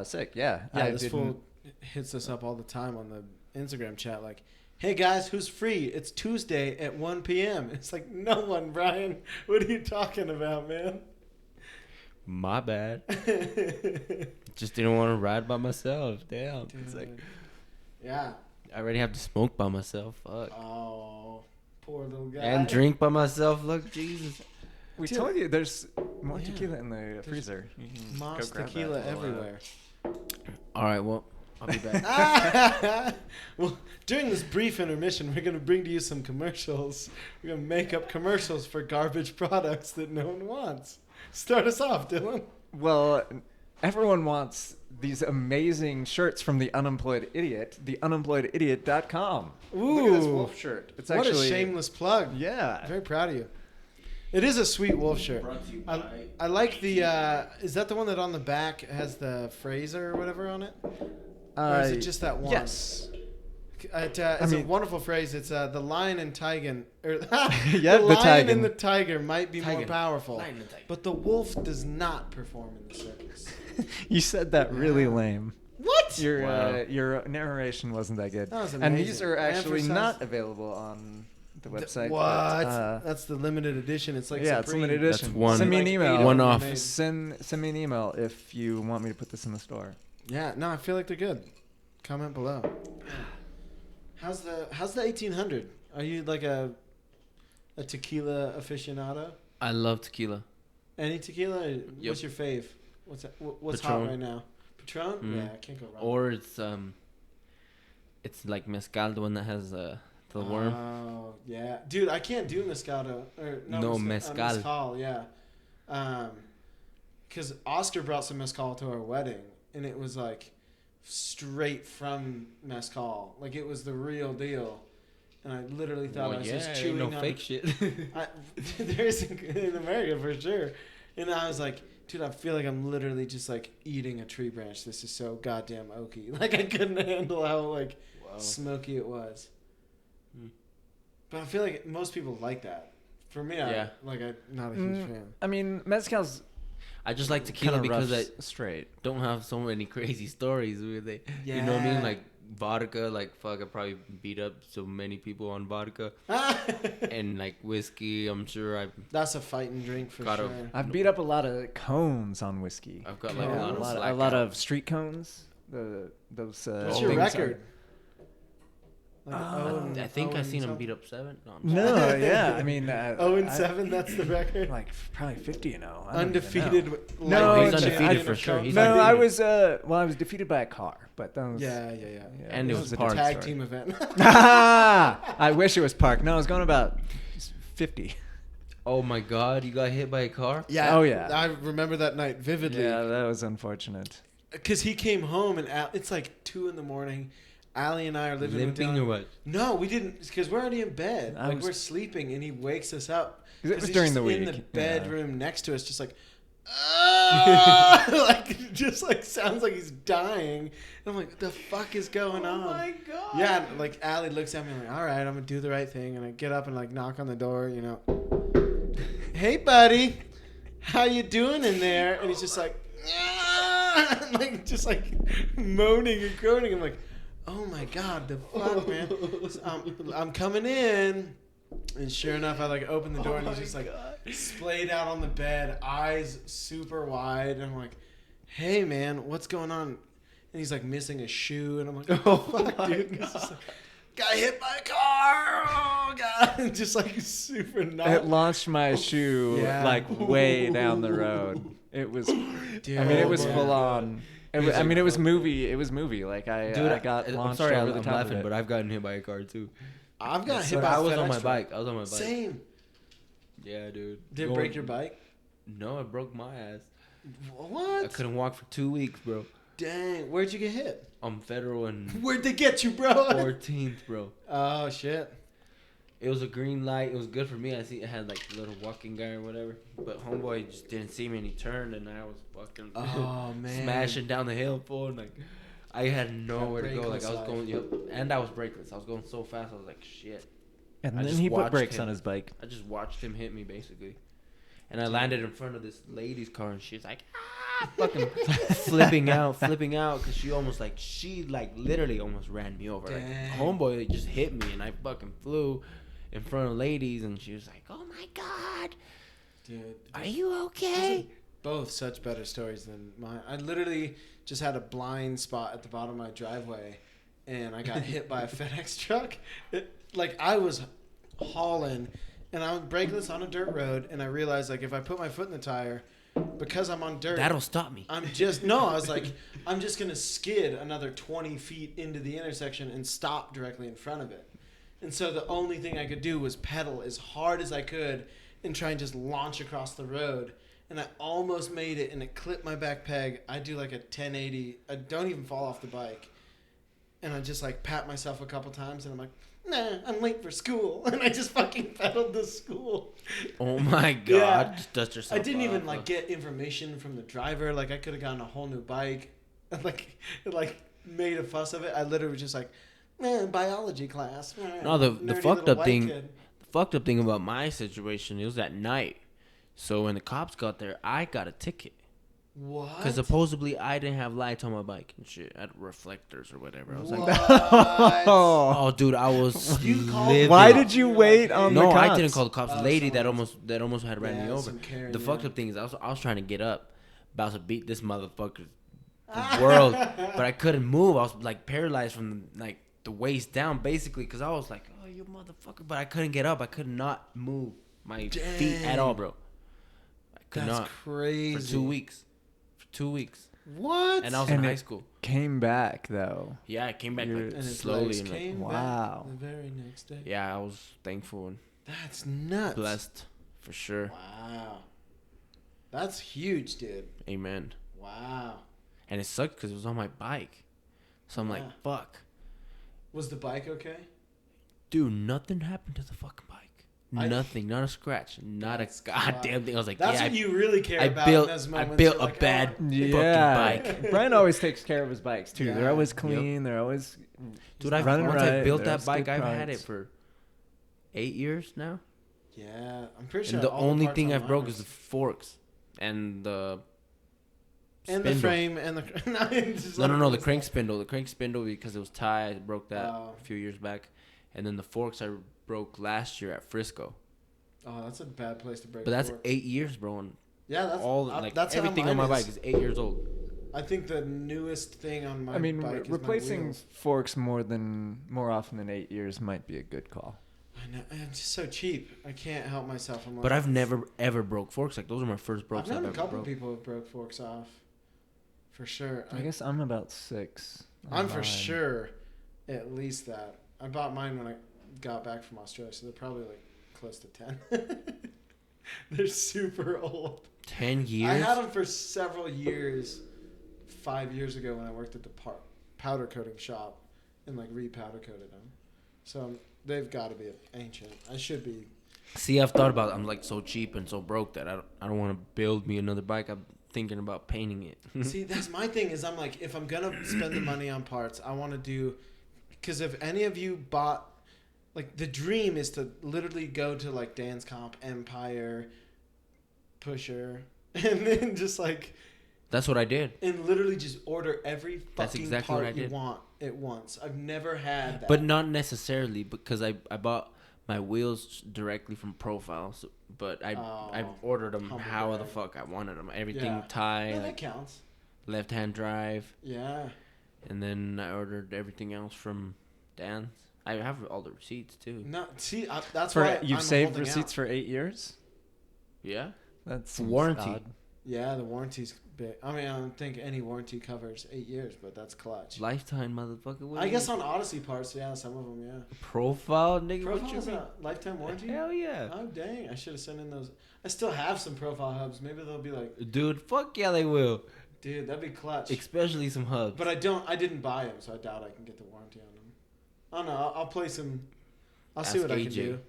Sick. Yeah. Yeah, I this didn't- fool hits us up all the time on the Instagram chat like, hey guys, who's free? It's Tuesday at 1 p.m. It's like, no one, Brian. What are you talking about, man? My bad. Just didn't want to ride by myself. Damn. It's like Yeah. I already have to smoke by myself. Fuck. Oh, poor little guy. And drink by myself. Look, Jesus. We Dude. told you there's more Yeah. tequila in the freezer. You can Moss go grab tequila that. everywhere. All right. Well, I'll be back. Well, during this brief intermission, we're going to bring to you some commercials. We're going to make up commercials for garbage products that no one wants. Start us off, Dylan. Well, everyone wants these amazing shirts from the Unemployed Idiot, theunemployedidiot.com. Look at this Ooh. wolf shirt. It's What actually a shameless plug. Yeah. Very proud of you. It is a sweet wolf shirt. I like the, is that the one that on the back has the Fraser or whatever on it? Or is it just that one? Yes. It's I a mean- wonderful phrase. It's the lion and tiger. Yeah, the the lion tiger. and the tiger might be more Tiger. powerful, Lion and tiger. but the wolf does not perform in the circus. You said that really lame. What? Your narration wasn't that good. That was And these amazing. are actually Emphasize- not available on the website. What? but, That's the limited edition. It's like yeah, it's Supreme. limited edition. That's one- Send me an Like email. 8 One of them off. made. Send me an email if you want me to put this in the store. Yeah, no, I feel like they're good. Comment below. How's the 1800? Are you like a tequila aficionado? I love tequila. Any tequila? Yep. What's your fave? What's Patron. hot right now? Patron? Mhm. Yeah, I can't go wrong. Or it's It's like mezcal, the one that has the worm. Oh yeah, dude, I can't do Moscato or No, mezcal. Mezcal, yeah. Because Oscar brought some mezcal to our wedding, and it was like straight from mezcal, like it was the real deal. And I literally thought I was just chewing no on fake shit. There's in America for sure. And I was like, dude, I feel like I'm literally just like eating a tree branch. This is so goddamn oaky. Like I couldn't handle how like smoky it was. But I feel like most people like that. For me, I'm not a huge fan. I mean, mezcal's I just like tequila because I straight. don't have so many crazy stories with it. Yeah. You know what I mean? Like vodka, like fuck, I probably beat up so many people on vodka. And like whiskey, I'm sure That's a fighting drink for sure. I've beat up a lot of cones on whiskey. I've got like a lot of street cones. Those. What's your record? I think I seen him beat up 7. No, yeah, I mean 0-7. That's the record. Like probably 50, Undefeated. No, he's undefeated for sure. I was I was defeated by a car, but that was yeah. And it was a parked. tag team event. I wish it was parked. No, I was going about 50. Oh my god, you got hit by a car? Yeah. Oh yeah. I remember that night vividly. Yeah, that was unfortunate. Because he came home and it's like 2 a.m. Allie and I are living with Limping or what? No, we didn't, because we're already in bed. We're sleeping, and he wakes us up. It was during the week. In the bedroom next to us, just like, like just like sounds like he's dying. And I'm like, what the fuck is going on? Oh my god. Yeah, and like Allie looks at me like, all right, I'm gonna do the right thing, and I get up and like knock on the door, you know. Hey, buddy, how you doing in there? And he's just like, like just like moaning and groaning. I'm like, oh my god, the fuck, man. So I'm coming in, and sure enough, I like open the door, and he's just like splayed out on the bed, eyes super wide, and I'm like, hey man, what's going on? And he's like missing a shoe, and I'm like, oh fuck, dude. And he's just like, got hit by a car, oh god. And just like super nuts. It launched my shoe like way down the road. It was, dude, I mean, it was full on. It was movie. It was movie. Like I got launched. I'm sorry, over the I'm top laughing, of it. but I've gotten hit by a car too. I've got hit by. I was on my bike. Same. Yeah, dude. Did it break your bike? No, it broke my ass. What? I couldn't walk for 2 weeks, bro. Dang. Where'd you get hit? On Federal and. Where'd they get you, bro? 14th, bro. Oh shit. It was a green light. It was good for me. I see it had like a little walking guy or whatever. But homeboy just didn't see me and he turned and I was fucking smashing down the hill, fool. And like I had nowhere to go. Like I was going, and I was brakeless. I was going so fast. I was like, shit. And then he put brakes on his bike. I just watched him hit me basically, and I landed in front of this lady's car and she's like, fucking flipping out, because she literally almost ran me over. Dang. Like homeboy just hit me and I fucking flew in front of ladies and she was like, oh my god, dude, are you okay? Both such better stories than mine. I literally just had a blind spot at the bottom of my driveway and I got hit by a FedEx truck. I was hauling and I was brakeless on a dirt road and I realized like if I put my foot in the tire, because I'm on dirt, that'll stop me. I was like, I'm just gonna skid another 20 feet into the intersection and stop directly in front of it. And so the only thing I could do was pedal as hard as I could and try and just launch across the road. And I almost made it, and it clipped my back peg. I do like a 1080. I don't even fall off the bike. And I just like pat myself a couple times, and I'm like, nah, I'm late for school. And I just fucking pedaled to school. Oh my god. Yeah. Just dust yourself I didn't off, even like get information from the driver. Like I could have gotten a whole new bike. Like made a fuss of it. I literally was just like, biology class. No, the fucked up thing. The fucked up thing about my situation, it was at night. So when the cops got there, I got a ticket. What? Because supposedly I didn't have lights on my bike and shit. I had reflectors or whatever. I was like, oh, dude, I was livid. Why did you wait on the cops? No, I didn't call the cops. The lady that almost had ran me over. Karen, the fucked up thing is I was trying to get up, about to beat this motherfucker the world, but I couldn't move. I was like paralyzed from like the waist down, basically, because I was like, oh, you motherfucker, but I couldn't get up. I could not move my feet at all, bro. I could not. Crazy. For 2 weeks. What? And I was And in high it- school. Came back though. Yeah, I came back You're- like And his slowly. legs And like, came Wow. back the very next day. yeah, I was thankful and That's nuts. blessed for sure. Wow. That's huge, dude. Amen. Wow. And it sucked because it was on my bike. So I'm Yeah. like, fuck. Was the bike okay? Dude, nothing happened to the fucking bike. Nothing. Not a scratch. Not a That's goddamn thing. I was like, That's yeah, what you really care I about built- in those I moments. built You're a like, bad- oh, Yeah. bike. Brian always takes care of his bikes too. Yeah. They're always Yep. clean. They're always dude, running once right. I built They're that bike, good I've had it parts. for 8 years now. Yeah, I'm pretty sure. And the all only parts thing on I've mine broke are- is the forks and the and the spindle. frame and the No, the crank spindle. The crank spindle because it was tied. I broke that Oh. a few years back, and then the forks I broke last year at Frisco. Oh, that's a bad place to break. But that's fork. 8 years, bro. And Yeah, that's all that's how everything on mine my is. bike is 8 years old. I think the newest thing on my I mean, bike is my replacing wheels. forks more often than 8 years might be a good call. I know, I'm just so cheap. I can't help myself. I'm like, But I've never ever broke forks. Like those are my first I've brokes I've known a ever couple broke. people who broke forks off. For sure. I guess I'm about 6. I'm on for mine. sure at least that. I bought mine when I got back from Australia, so they're probably like close to 10. They're super old. 10 years. I had them for several years. 5 years ago when I worked at the powder coating shop and like re-powder coated them. So they've got to be ancient. I should be. See, I've thought about. I'm like so cheap and so broke that I don't want to build me another bike. I'm thinking about painting it. See, that's my thing. Is I'm like, if I'm gonna spend the money on parts, I want to do. Because if any of you bought, like, the dream is to literally go to like Dance Comp, Empire, Pusher, and then just like, That's what I did. and literally just order every That's fucking exactly what part I you did. want at once. I've never had that. But not necessarily because I bought my wheels directly from Profile. So, but I ordered them humble how the brag. fuck I wanted them. Everything Yeah. tie, No, that like counts. left hand drive, Yeah. and then I ordered everything else from Dan's. I have all the receipts too. No, see, that's For why you've I'm saved holding receipts out. for 8 years. Yeah. That's Warranty. Yeah, the warranty's big. I mean, I don't think any warranty covers 8 years, but that's clutch. Lifetime, motherfucker. What I do guess you- on Odyssey parts, yeah, some of them, yeah. Profile, nigga. What Profile's you mean? a lifetime warranty? Hell yeah. Oh, dang. I should have sent in those. I still have some profile hubs. Maybe they'll be like, Dude, fuck yeah, they will. dude, that'd be clutch. Especially some hubs. But I didn't buy them, so I doubt I can get the warranty on them. I don't know. I'll play some. I'll see Ask what I can AJ. do.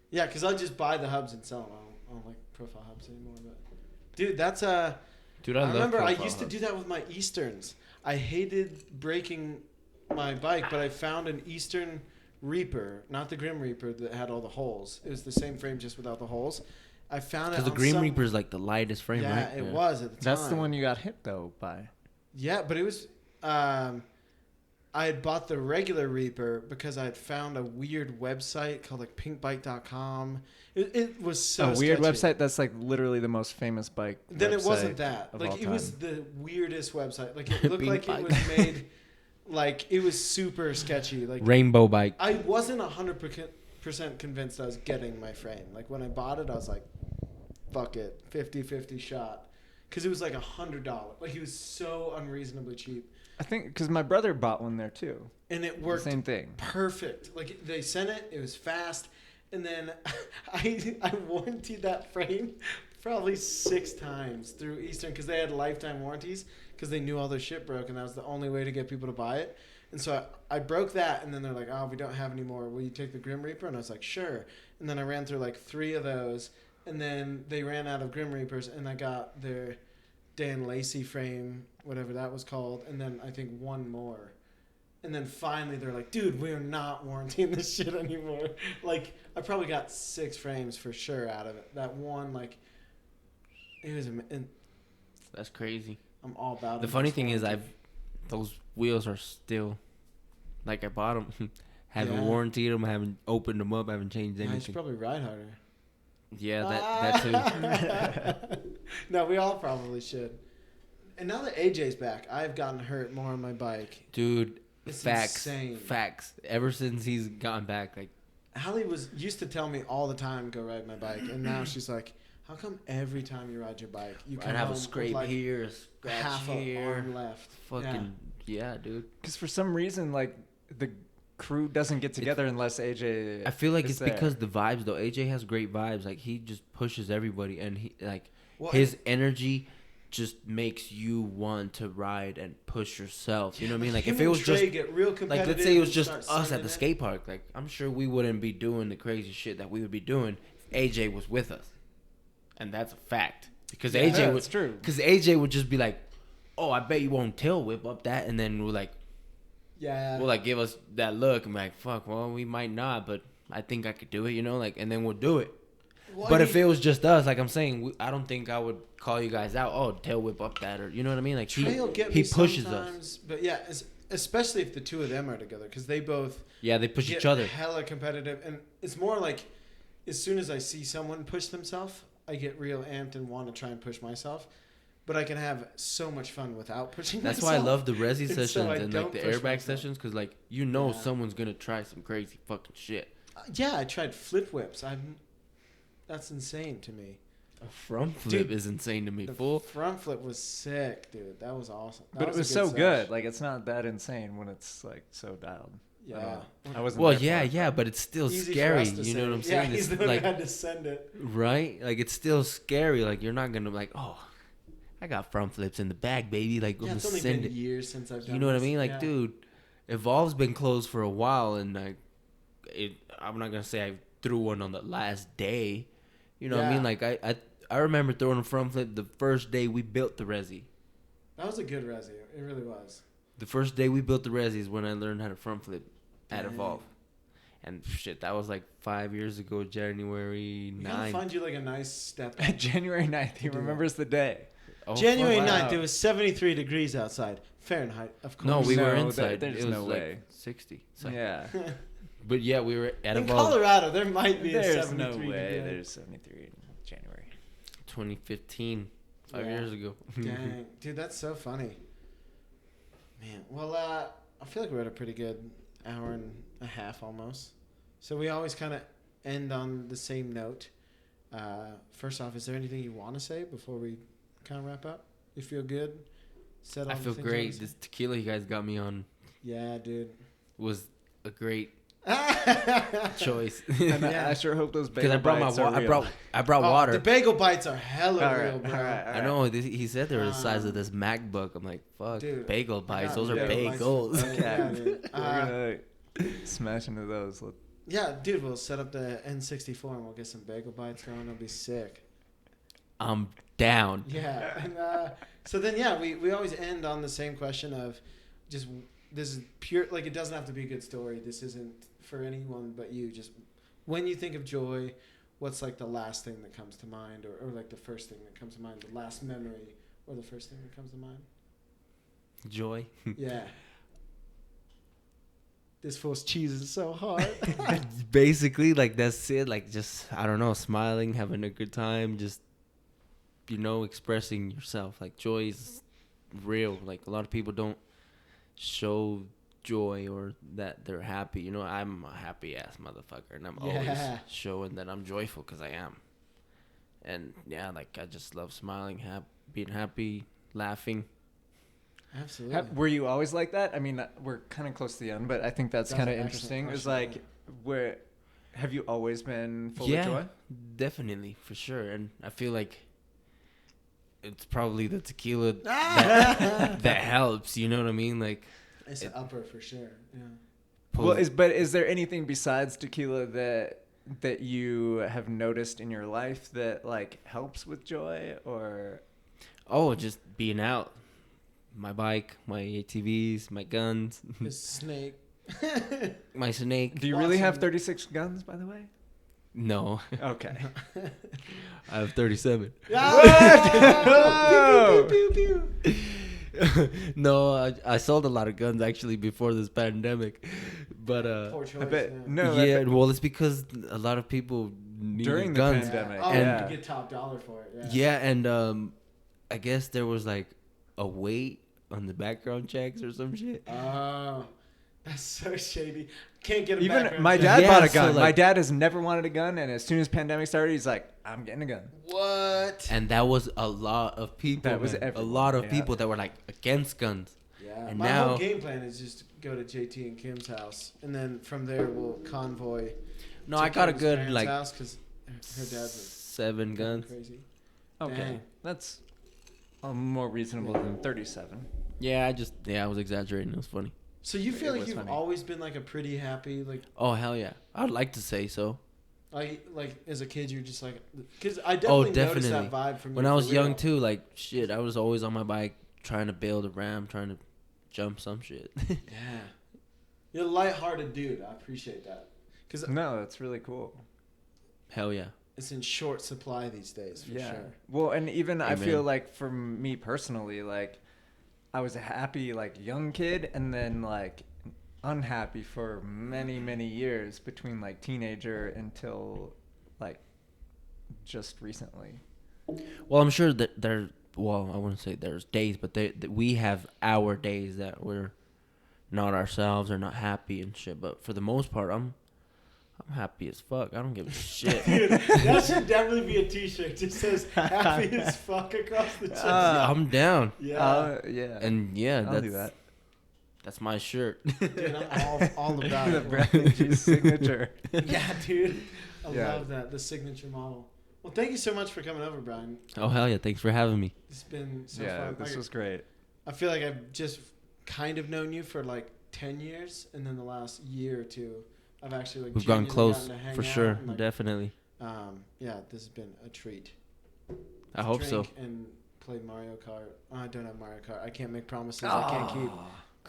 Yeah, because I'll just buy the hubs and sell them. I don't like profile hubs anymore. But dude, that's Dude, I love remember I Profile used to hubs. do that with my Easterns. I hated breaking my bike, but I found an Eastern Reaper, not the Grim Reaper that had all the holes. It was the same frame just without the holes. I found it Because the on Green some- Reaper is like the lightest frame, yeah, right? it was at the time. That's the one you got hit though by. Yeah, but it was. I had bought the regular Reaper because I had found a weird website called like pinkbike.com. It was so a weird sketchy. website that's like literally the most famous bike. Then it wasn't website that. of Like all it was time. the weirdest website. Like it looked Pink like it bike. was made. Like it was super sketchy. Like Rainbow bike. I wasn't 100% convinced I was getting my frame. Like when I bought it, I was like, "Fuck it, 50-50 shot," because it was like $100. Like it was so unreasonably cheap, I think because my brother bought one there too. and it The worked same thing. perfect. Like they sent it, it was fast, and then I warranted that frame probably 6 times through Eastern because they had lifetime warranties because they knew all their shit broke, and that was the only way to get people to buy it. And so I broke that, and then they're like, "Oh, we don't have any more. Will you take the Grim Reaper?" And I was like, "Sure." And then I ran through like 3 of those, and then they ran out of Grim Reapers, and I got their Dan Lacey frame, whatever that was called, and then I think 1 more. And then finally they're like, "Dude, we're not warranting this shit anymore." Like I probably got 6 frames for sure out of it. That one, like, it was. And That's crazy. I'm all about it. The funny thing is, those wheels are still, like I bought them, haven't Yeah. warranted them, haven't opened them up, haven't changed Yeah, you should anything. probably ride harder. Yeah, that too. No, we all probably should. And now that AJ's back, I've gotten hurt more on my bike. Dude, It's facts. insane. Facts. Ever since he's gotten back, like, Hallie used to tell me all the time go ride my bike, and now she's like, how come every time you ride your bike, you I'd can have a scrape here, a scratch half here. a arm left? Fucking yeah, dude. Because for some reason, like the crew doesn't get together unless AJ. I feel like is it's there. because the vibes though. AJ has great vibes. Like he just pushes everybody, and he like Well, his energy just makes you want to ride and push yourself. You know what I mean? Like him if it and was Trey just get real like competitive let's say it was and just start us at sending the it. skate park, like I'm sure we wouldn't be doing the crazy shit that we would be doing if AJ was with us, and that's a fact. Because Yeah, AJ that's true. Because AJ would just be like, "Oh, I bet you won't tail whip up that," and then we're like, Yeah. will like give us that look and be like, fuck, well, we might not, but I think I could do it, you know, like, and then we'll do it. Well, But if it was just us, like I'm saying, I don't think I would call you guys out. Oh, tail whip up that, or you know what I mean? Like Trey will get he me pushes sometimes, us. but yeah, especially if the two of them are together, because they both Yeah, they push get each other. hella competitive, and it's more like as soon as I see someone push themselves, I get real amped and want to try and push myself. But I can have so much fun without pushing That's myself. why I love the resi And so sessions I and don't like the push airbag myself. sessions, because like you know Yeah. someone's gonna try some crazy fucking shit. Yeah, I tried flip whips. That's insane to me. A front flip Dude, is insane to me. The Full. front flip was sick, dude. That was awesome. That But it was a so sesh. good. Like it's not that insane when it's like so dialed. I don't Yeah. know. I wasn't. Well, there for yeah, it, yeah, but- but it's still Easy for scary. us to You know say. what I'm Yeah, saying? he's It's the one like who had to send it. right, like it's still scary. Like you're not gonna like, oh, I got front flips in the bag, baby. Like I'm Yeah, gonna it's only send been it. years since I've done You know what I this. mean? Like, Yeah. dude, Evolve's been closed for a while, and like, I'm not gonna say I threw one on the last day. You know what I Yeah. mean? Like I remember throwing a front flip the first day we built the resi. That was a good resi. It really was. The first day we built the resi is when I learned how to front flip at Dang. Evolve. And shit, that was like 5 years ago, January We gotta 9th. find you like a nice step. January 9th. He do that. remembers the day. Oh, January fuck. 9th, Wow. it was 73 degrees outside. Fahrenheit, of course. No, we were No, inside. there's it was no like way. 60. So- Yeah. But yeah, we were at In Evolve Colorado, there might be a There's 73 no way. degree. There's 73 in January. 2015, 5 Yeah. years ago. Dang. Dude, that's so funny. Man, well, I feel like we're at a pretty good hour and a half almost. So we always kind of end on the same note. First off, is there anything you want to say before we kind of wrap up? You feel good? Said all I the feel things you great. wanna say? This tequila you guys got me on Yeah, dude. was a great Because choice. And Yeah. I sure hope those Because bagel I brought my bites are real. I brought water. The bagel bites are hella All right, real, bro. all right, all I know he said they were the size of this MacBook. I'm like, fuck, Dude, bagel I bites. got Those are bagel bites bagels. for- yeah, dude. We're gonna smash into those. Yeah, dude, we'll set up the N64 and we'll get some bagel bites going. It'll be sick. I'm down. Yeah, and so then yeah, we always end on the same question of just this is pure, like it doesn't have to be a good story. This isn't for anyone but you. Just when you think of joy, what's like the last thing that comes to mind, or like the first thing that comes to mind, the last memory, or the first thing that comes to mind? Joy. Yeah. This fool's cheesing so hard. Basically, like that's it. Like just I don't know, smiling, having a good time, just expressing yourself. Like joy is real. Like a lot of people don't show joy or that they're happy. I'm a happy ass motherfucker, and I'm always Yeah. showing that I'm joyful because I am. And yeah, like I just love smiling, being happy, laughing. Absolutely. Were you always like that? I mean, we're kind of close to the end, but I think that's That's kind of an excellent interesting. It's question, like, where have you always been full Yeah. of joy? Definitely, for sure. And I feel like it's probably the tequila that helps. You know what I mean? Like, It's an upper for sure. Yeah. Well, is there anything besides tequila that you have noticed in your life that like helps with joy, or just being out. My bike, my ATVs, my guns, The snake. my snake. do you really have Watching- 36 guns, by the way? No, Okay. I have 37. Whoa! Pew, pew, pew, pew. No, I sold a lot of guns actually before this pandemic, but Poor choice. I bet yeah. no. yeah, well, it's because a lot of people needed During the guns. pandemic. Oh, Yeah. you get top dollar for it. Yeah, and I guess there was like a wait on the background checks or some shit. Oh, that's so shady. Can't get a Even background my check. dad Yeah, bought a so, gun. like- My dad has never wanted a gun, and as soon as pandemic started, he's like, "I'm getting a gun." What? And that was a lot of people. That was man. A everyone, lot of yeah. people that were like against guns. Yeah. And My now- whole game plan is just go to JT and Kim's house, and then from there we'll convoy. No, to I got a Kim's good parents' like house because her dad's 7 a guns. crazy. Okay, Dang. that's more reasonable than 37. Yeah, I was exaggerating. It was funny. So you feel It like was you've funny. always been like a pretty happy Oh hell yeah, I'd like to say so. like as a kid you're just like because I definitely noticed that vibe from When you I for was young real. too, like shit, I was always on my bike trying to build a ramp, trying to jump some shit. Yeah, you're a lighthearted dude. I appreciate that because No, that's really cool. Hell yeah. it's in short supply these days for Yeah. sure. Well, and even I Amen. feel like for me personally, like I was a happy like young kid, and then like unhappy for many years between like teenager until like just recently. Well, I'm sure that well, I wouldn't say there's days, but that we have our days that we're not ourselves or not happy and shit. But for the most part, I'm happy as fuck. I don't give a shit. Dude, that should definitely be a T-shirt. Just says "happy as fuck" across the chest. I'm down. Yeah, Yeah. And yeah, I'll do that. That's my shirt. dude, I'm all about The it. Bradley G signature. Yeah, dude, I Yeah. love that, the signature model. Well, thank you so much for coming over, Brian. Oh hell yeah! Thanks for having me. It's been so Yeah, fun. this was great. I feel like I've just kind of known you for like 10 years, and then the last year or two, I've actually like We've gotten genuinely close gotten to hang for out sure, and, like, definitely. yeah, this has been a treat. I hope so. Drink and play Mario Kart. Oh, I don't have Mario Kart. I can't make promises I can't keep.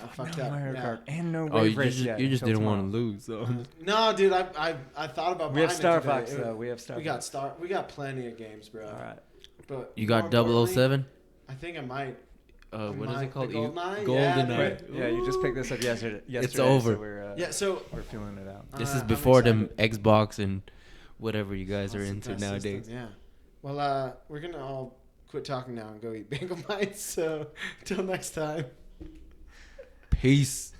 I fucked no up. Mario Yeah. Kart and no Oh, wave you race just, yet you just until didn't want to tomorrow. lose, so. No, dude, I thought about We have buying Star it today. Fox though. We have Star We Fox. got we got plenty of games, bro. All right. But You more got importantly, 007? I think I might. What is Might- it called? the Goldeneye? Golden Yeah, Eye. dude. Yeah, you just picked this up yesterday. over. So we're, Yeah, so we're feeling it out. This is I'm before them excited. Xbox and whatever you guys are That's the into best nowadays. system, yeah. Well, we're gonna all quit talking now and go eat bagel bites. So until next time. Peace.